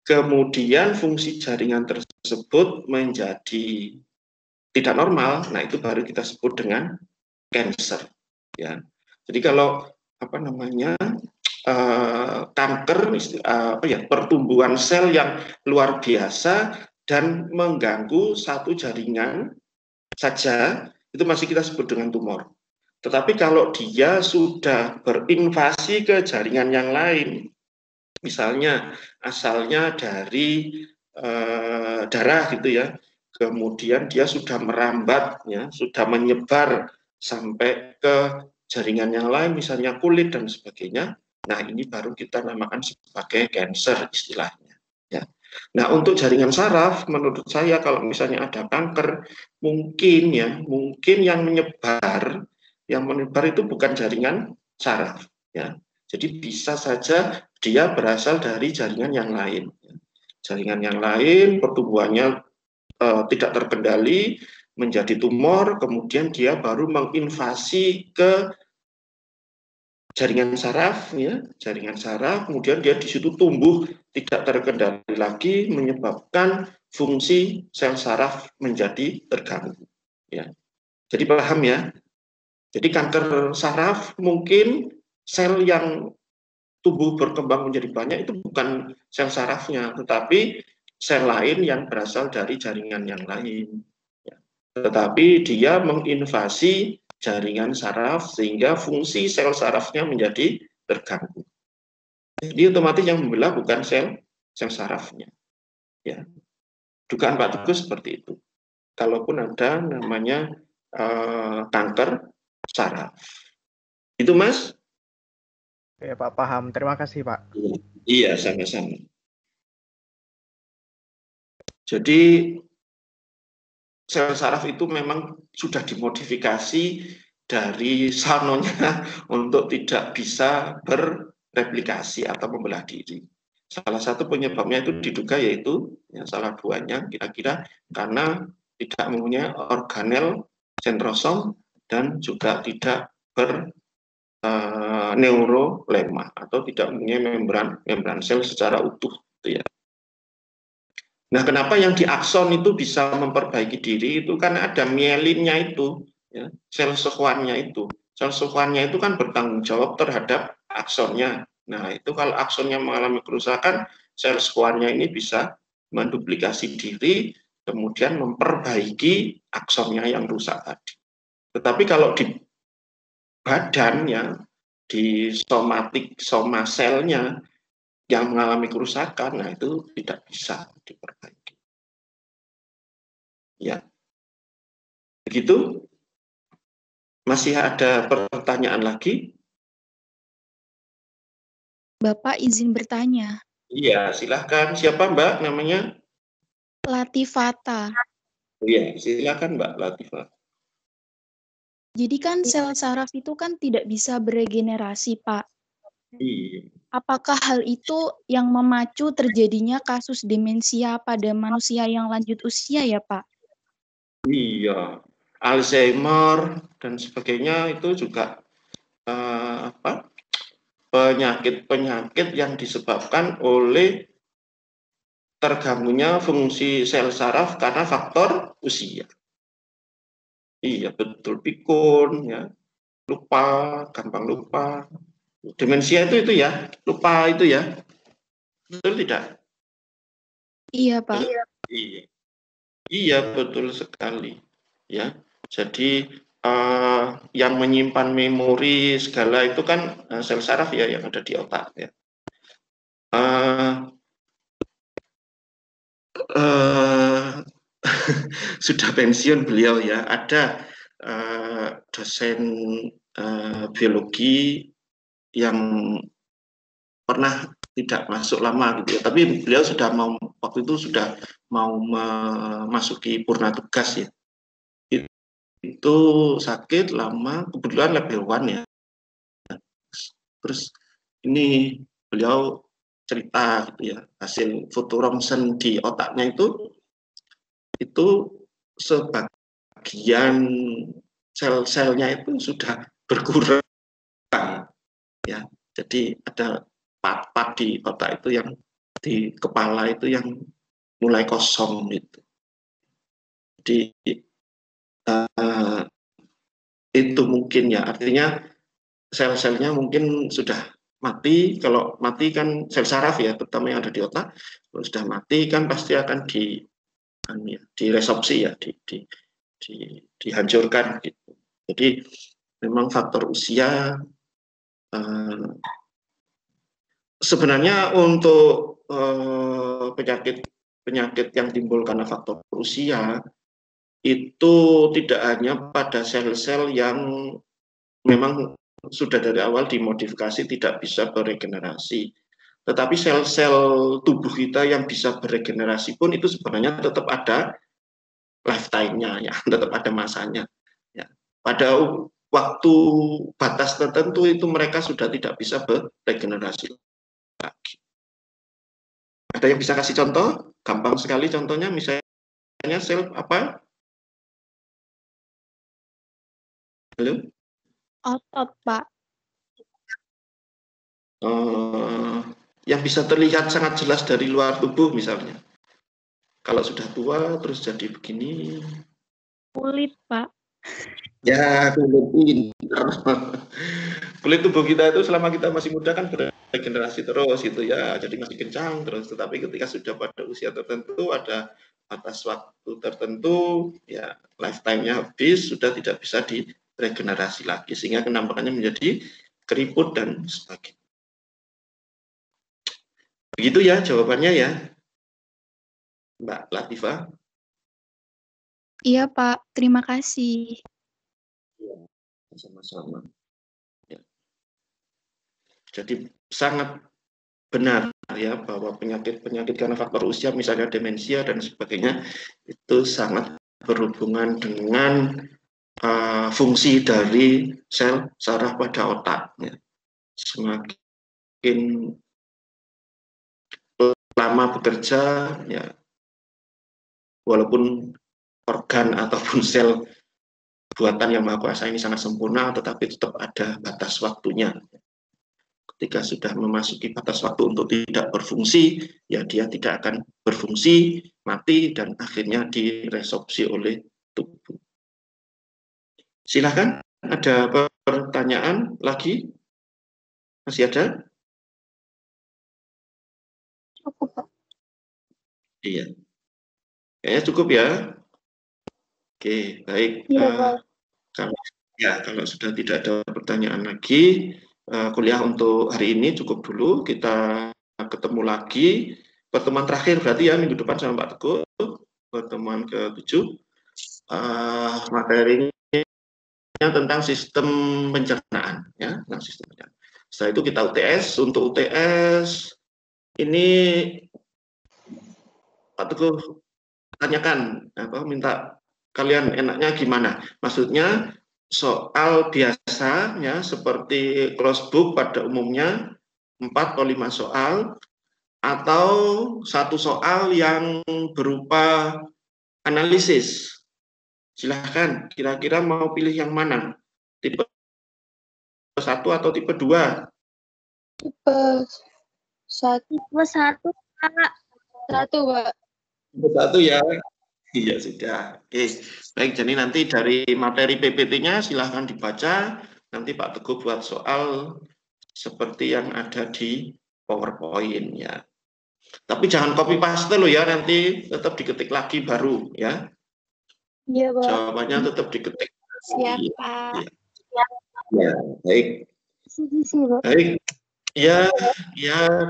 kemudian fungsi jaringan tersebut menjadi tidak normal, nah itu baru kita sebut dengan cancer, ya. Jadi kalau kanker, pertumbuhan sel yang luar biasa dan mengganggu satu jaringan saja, itu masih kita sebut dengan tumor. Tetapi kalau dia sudah berinvasi ke jaringan yang lain, misalnya asalnya dari darah gitu ya, kemudian dia sudah merambat, ya, sudah menyebar sampai ke jaringan yang lain, misalnya kulit dan sebagainya. Nah, ini baru kita namakan sebagai cancer istilahnya. Ya. Nah, untuk jaringan saraf, menurut saya kalau misalnya ada kanker, mungkin yang menyebar itu bukan jaringan saraf, ya. Jadi bisa saja dia berasal dari jaringan yang lain. Jaringan yang lain pertumbuhannya tidak terkendali, menjadi tumor, kemudian dia baru menginvasi ke jaringan saraf, ya, jaringan saraf, kemudian dia di situ tumbuh tidak terkendali lagi, menyebabkan fungsi sel saraf menjadi terganggu. Ya. Jadi paham ya? Jadi kanker saraf mungkin sel yang tumbuh berkembang menjadi banyak itu bukan sel sarafnya, tetapi sel lain yang berasal dari jaringan yang lain. Ya. Tetapi dia menginvasi jaringan saraf sehingga fungsi sel sarafnya menjadi terganggu. Jadi otomatis yang membelah bukan sel sarafnya. Ya. Dugaan Pak Teguh seperti itu. Kalaupun ada namanya kanker saraf. Itu Mas? Ya Pak, paham. Terima kasih Pak. Iya, sama-sama. Jadi sel saraf itu memang sudah dimodifikasi dari sanonya untuk tidak bisa bereplikasi atau membelah diri. Salah satu penyebabnya itu diduga yaitu salah duanya kira-kira karena tidak mempunyai organel sentrosom dan juga tidak neurolema atau tidak mempunyai membran sel secara utuh, gitu ya. Nah, kenapa yang di akson itu bisa memperbaiki diri itu karena ada mielinnya itu, ya, sel sekuannya itu. Sel sekuannya itu kan bertanggung jawab terhadap aksonnya. Nah, itu kalau aksonnya mengalami kerusakan, sel sekuannya ini bisa menduplikasi diri, kemudian memperbaiki aksonnya yang rusak tadi. Tetapi kalau di badannya, di soma selnya, yang mengalami kerusakan, nah itu tidak bisa diperbaiki. Ya, begitu. Masih ada pertanyaan lagi? Bapak izin bertanya. Iya, silahkan. Siapa Mbak namanya? Latifata. Iya, silahkan Mbak Latifah. Jadi kan sel saraf itu kan tidak bisa beregenerasi, Pak. Iya. Apakah hal itu yang memacu terjadinya kasus demensia pada manusia yang lanjut usia ya, Pak? Iya, Alzheimer dan sebagainya itu juga penyakit-penyakit yang disebabkan oleh terganggunya fungsi sel saraf karena faktor usia. Iya, betul, pikun, ya, lupa, gampang lupa. Demensia itu ya, lupa itu ya, betul tidak? Iya, Pak. Iya, iya betul sekali. Ya, jadi yang menyimpan memori segala itu kan sel saraf ya yang ada di otak ya. Sudah pensiun beliau ya. Ada dosen biologi yang pernah tidak masuk lama gitu ya, tapi beliau sudah mau waktu itu sudah mau memasuki purna tugas ya. Itu sakit lama, kebetulan level 1 ya. Terus ini beliau cerita gitu ya, hasil foto ronsen di otaknya itu sebagian sel-selnya itu sudah berkurang ya. Jadi ada part-part di otak itu yang di kepala itu yang mulai kosong gitu. Jadi itu mungkin ya, artinya sel-selnya mungkin sudah mati. Kalau mati kan sel saraf ya, terutama yang ada di otak, kalau sudah mati kan pasti akan diresorpsi ya, dihancurkan gitu. Jadi memang faktor usia sebenarnya untuk penyakit yang timbul karena faktor usia itu tidak hanya pada sel-sel yang memang sudah dari awal dimodifikasi tidak bisa beregenerasi, tetapi sel-sel tubuh kita yang bisa beregenerasi pun itu sebenarnya tetap ada lifetime-nya, ya, tetap ada masanya. Ya. Pada waktu batas tertentu itu mereka sudah tidak bisa beregenerasi lagi. Ada yang bisa kasih contoh? Gampang sekali contohnya, misalnya sel apa? Halo? Otot, Pak. Yang bisa terlihat sangat jelas dari luar tubuh misalnya. Kalau sudah tua terus jadi begini. Kulit, Pak. Ya, kulit. Kulit tubuh kita itu selama kita masih muda kan beregenerasi terus gitu ya, jadi masih kencang terus. Tetapi ketika sudah pada usia tertentu, ada batas waktu tertentu, ya lifetime-nya habis, sudah tidak bisa diregenerasi lagi, sehingga penampakannya menjadi keriput dan sebagainya. Begitu ya jawabannya ya, Mbak Latifah. Iya, Pak. Terima kasih. Sama-sama. Ya. Jadi sangat benar ya bahwa penyakit-penyakit karena faktor usia, misalnya demensia dan sebagainya, itu sangat berhubungan dengan fungsi dari sel saraf pada otak. Ya. Semakin lama bekerja, ya, walaupun organ ataupun sel buatan yang Maha Kuasa ini sangat sempurna, tetapi tetap ada batas waktunya. Ketika sudah memasuki batas waktu untuk tidak berfungsi, ya dia tidak akan berfungsi, mati, dan akhirnya diresorpsi oleh tubuh. Silahkan, ada pertanyaan lagi? Masih ada? Cukup, Pak. Iya. Kayaknya cukup ya. Oke, baik. Iya, Pak. Kalau sudah tidak ada pertanyaan lagi, kuliah untuk hari ini cukup dulu. Kita ketemu lagi. Pertemuan terakhir berarti ya minggu depan sama Pak Teguh. Pertemuan ke-7. Materinya tentang sistem pencernaan. Ya, tentang sistem pencernaan. Setelah itu kita UTS. Untuk UTS ini Pak Teguh tanyakan, minta kalian enaknya gimana? Maksudnya soal biasa ya seperti closed book pada umumnya 4 atau 5 soal, atau satu soal yang berupa analisis. Silahkan, kira-kira mau pilih yang mana? Tipe 1 atau tipe 2? Tipe 1. Tipe 1, Pak. 1, Pak. Tipe 1 ya. Iya sudah. Oke, baik. Jadi nanti dari materi PPT-nya silahkan dibaca. Nanti Pak Teguh buat soal seperti yang ada di PowerPoint ya. Tapi jangan copy paste loh ya, nanti tetap diketik lagi baru ya. Iya, Pak. Jawabannya tetap diketik. Siap, Pak. Ya, baik. Pak. Baik. Ya,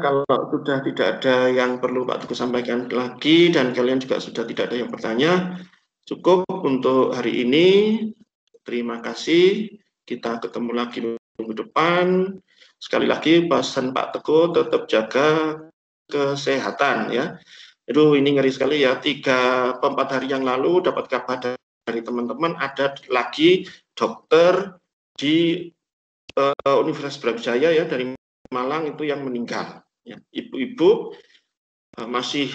kalau sudah tidak ada yang perlu Pak Teguh sampaikan lagi dan kalian juga sudah tidak ada yang bertanya, cukup untuk hari ini. Terima kasih. Kita ketemu lagi minggu depan. Sekali lagi pesan Pak Teguh tetap jaga kesehatan ya. Aduh, ini ngeri sekali ya. 3-4 hari yang lalu dapat kabar dari teman-teman ada lagi dokter di Universitas Brawijaya ya dari Malang itu yang meninggal. Ibu-ibu masih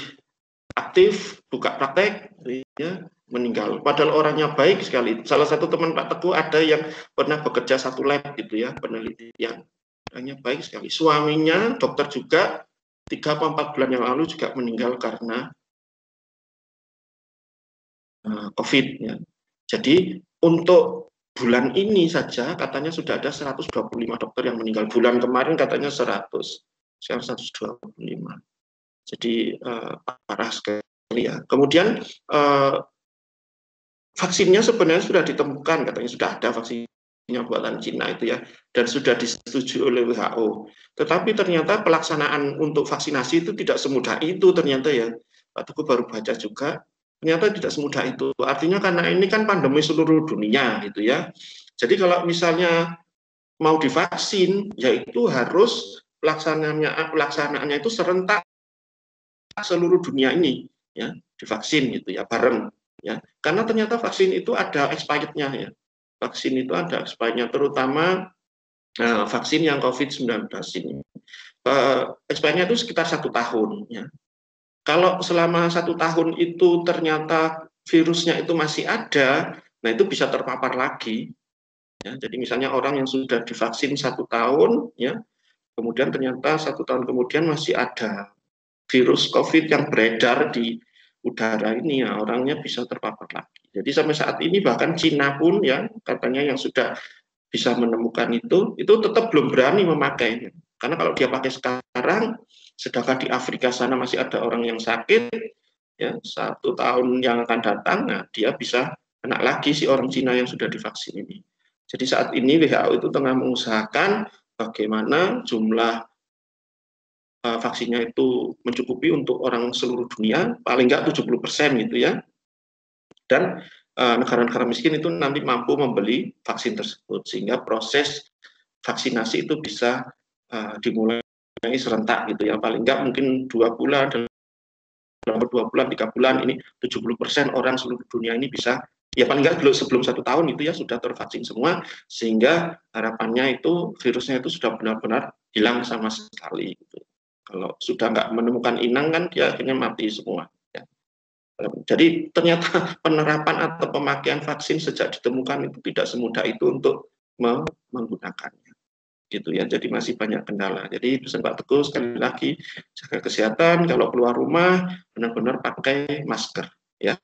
aktif buka praktek, ya, meninggal. Padahal orangnya baik sekali. Salah satu teman Pak Teguh ada yang pernah bekerja satu lab gitu ya, penelitian. Orangnya baik sekali. Suaminya dokter juga 3-4 bulan yang lalu juga meninggal karena COVID. Ya. Jadi untuk bulan ini saja katanya sudah ada 125 dokter yang meninggal. Bulan kemarin katanya 100, sekarang 125. Jadi parah sekali ya. Kemudian vaksinnya sebenarnya sudah ditemukan, katanya sudah ada vaksinnya buatan Cina itu ya, dan sudah disetujui oleh WHO. Tetapi ternyata pelaksanaan untuk vaksinasi itu tidak semudah itu ternyata ya. Pak Teguh baru baca juga. Ternyata tidak semudah itu. Artinya karena ini kan pandemi seluruh dunia gitu ya. Jadi kalau misalnya mau divaksin, yaitu harus pelaksanaannya itu serentak seluruh dunia ini, ya, divaksin gitu ya, bareng, ya. Karena ternyata vaksin itu ada expirednya, ya. Vaksin itu ada expirednya, terutama vaksin yang COVID-19 ini. Expirednya itu sekitar 1 tahun, ya. Kalau selama 1 tahun itu ternyata virusnya itu masih ada, nah itu bisa terpapar lagi. Ya, jadi misalnya orang yang sudah divaksin 1 tahun, ya, kemudian ternyata 1 tahun kemudian masih ada virus COVID yang beredar di udara ini, ya, orangnya bisa terpapar lagi. Jadi sampai saat ini bahkan Cina pun, ya, katanya yang sudah bisa menemukan itu tetap belum berani memakainya. Karena kalau dia pakai sekarang, sedangkan di Afrika sana masih ada orang yang sakit, ya, 1 tahun yang akan datang, nah, dia bisa kena lagi si orang Cina yang sudah divaksin ini. Jadi saat ini WHO itu tengah mengusahakan bagaimana jumlah vaksinnya itu mencukupi untuk orang seluruh dunia, paling nggak 70% gitu ya. Dan negara-negara miskin itu nanti mampu membeli vaksin tersebut, sehingga proses vaksinasi itu bisa dimulai serentak gitu ya. Paling nggak mungkin 2 bulan, dalam 2 bulan, 3 bulan ini 70% orang seluruh dunia ini bisa, ya paling nggak sebelum 1 tahun itu ya sudah tervaksin semua, sehingga harapannya itu virusnya itu sudah benar-benar hilang sama sekali gitu. Kalau sudah nggak menemukan inang kan dia akhirnya mati semua. Ya. Jadi ternyata penerapan atau pemakaian vaksin sejak ditemukan itu tidak semudah itu untuk menggunakannya. Gitu ya. Jadi masih banyak kendala. Jadi pesan Pak Teguh sekali lagi, jaga kesehatan, kalau keluar rumah benar-benar pakai masker, ya.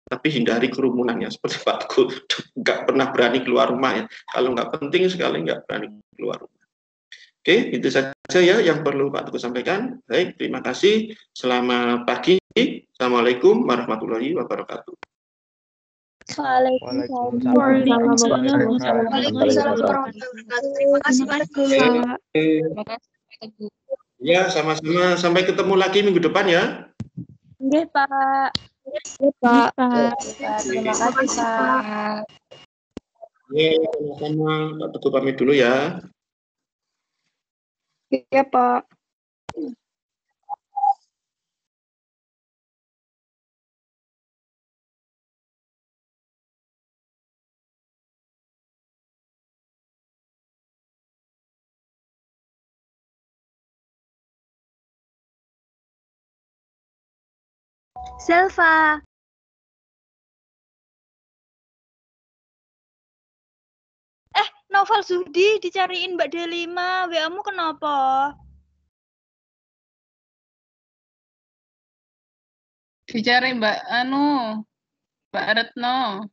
Tapi hindari kerumunan, ya, seperti Pak Teguh nggak pernah berani keluar rumah, ya. Kalau nggak penting sekali nggak berani keluar rumah. Oke, itu saja ya yang perlu Pak Teguh sampaikan. Baik, terima kasih. Selamat pagi. Assalamualaikum warahmatullahi wabarakatuh. Waalaikumsalam. Terima kasih Pak Teguh. Terima kasih Pak Teguh. Ya, sama-sama. Sampai ketemu lagi minggu depan ya. Oke, Pak. Pak. Terima kasih, Pak. Oke, sama-sama. Pak Teguh pamit dulu ya. Iya, Pak. Selva. Novel Zudi dicariin Mbak D5, WA-mu kenapa? Dicari Mbak Mbak Retno.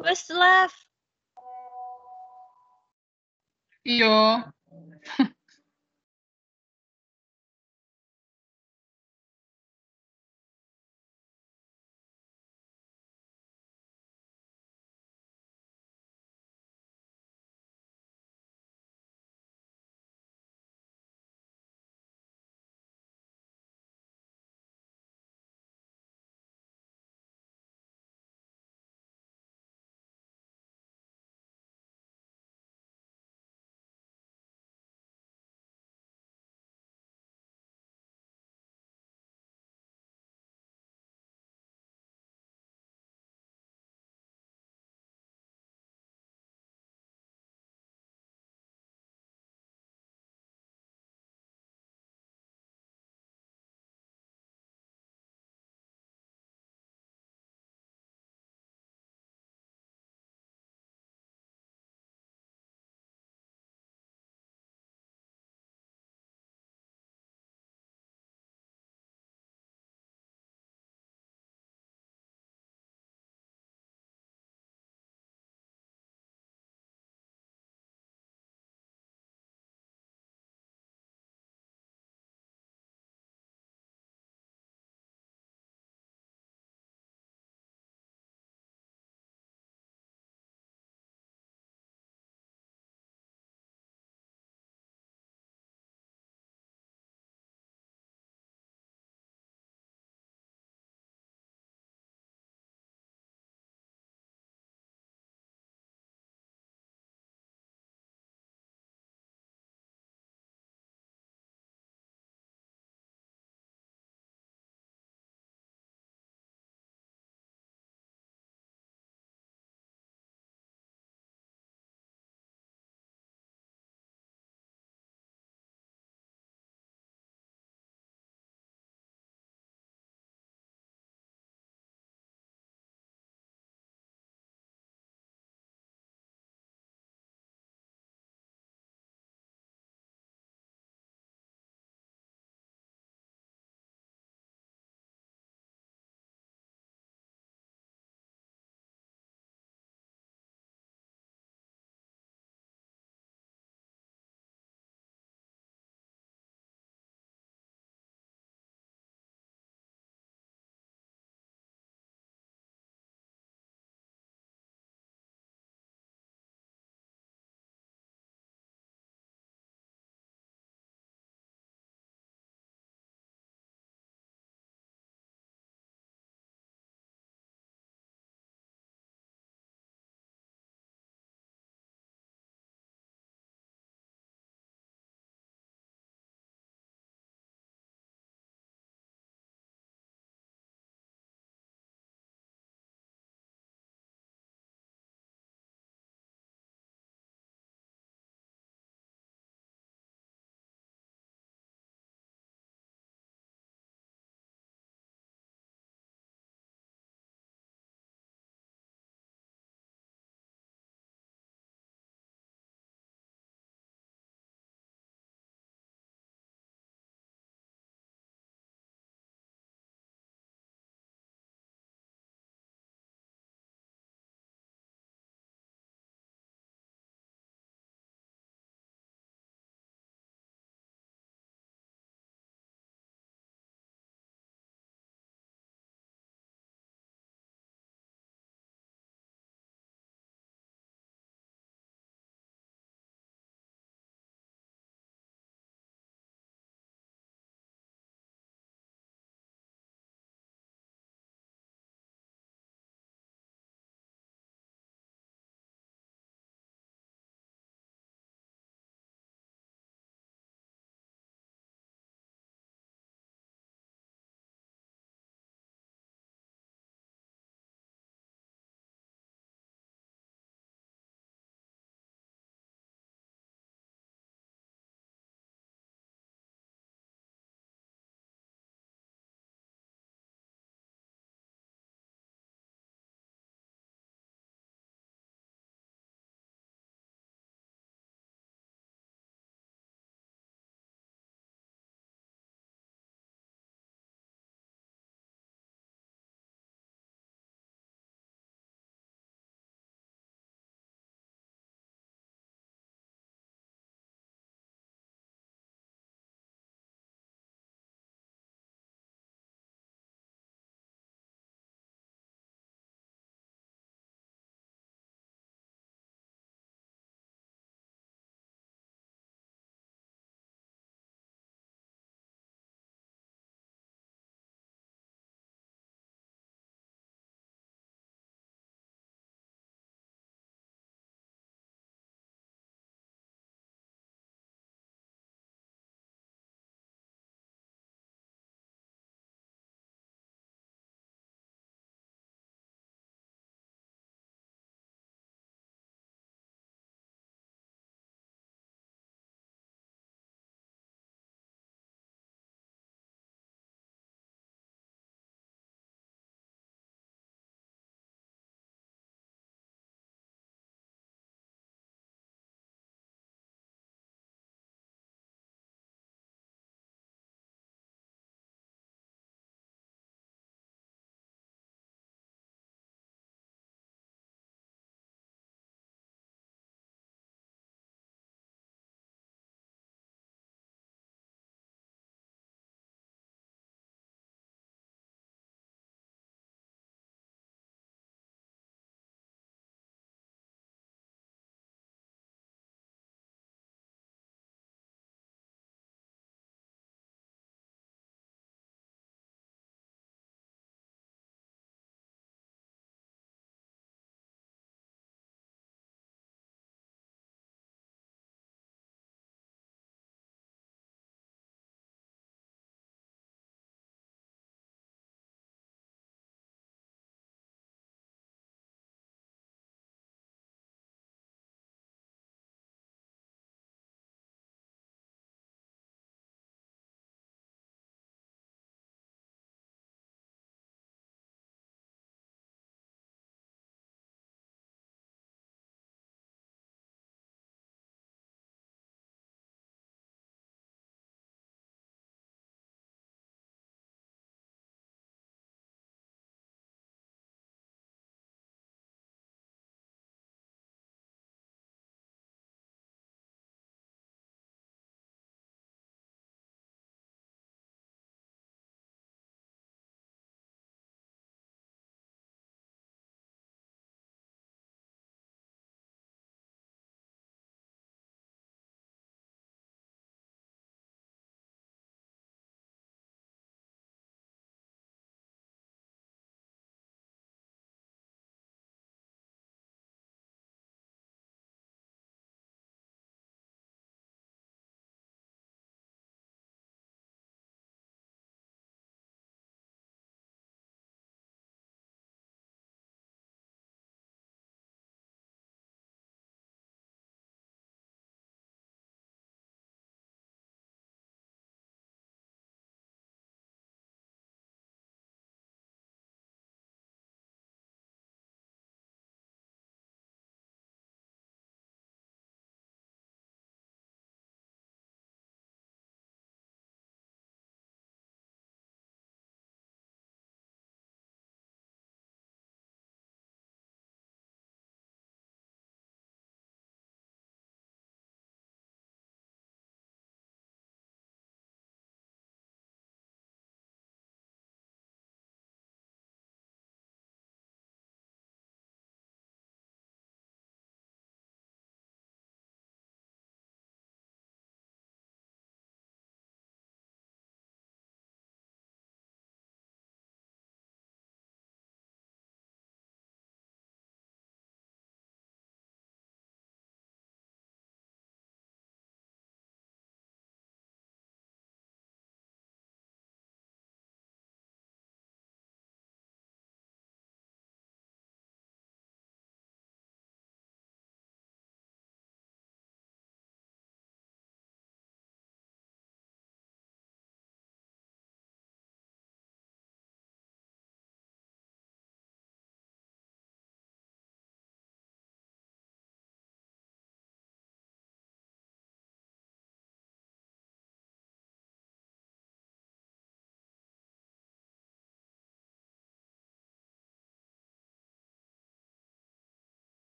Wes left. Iya.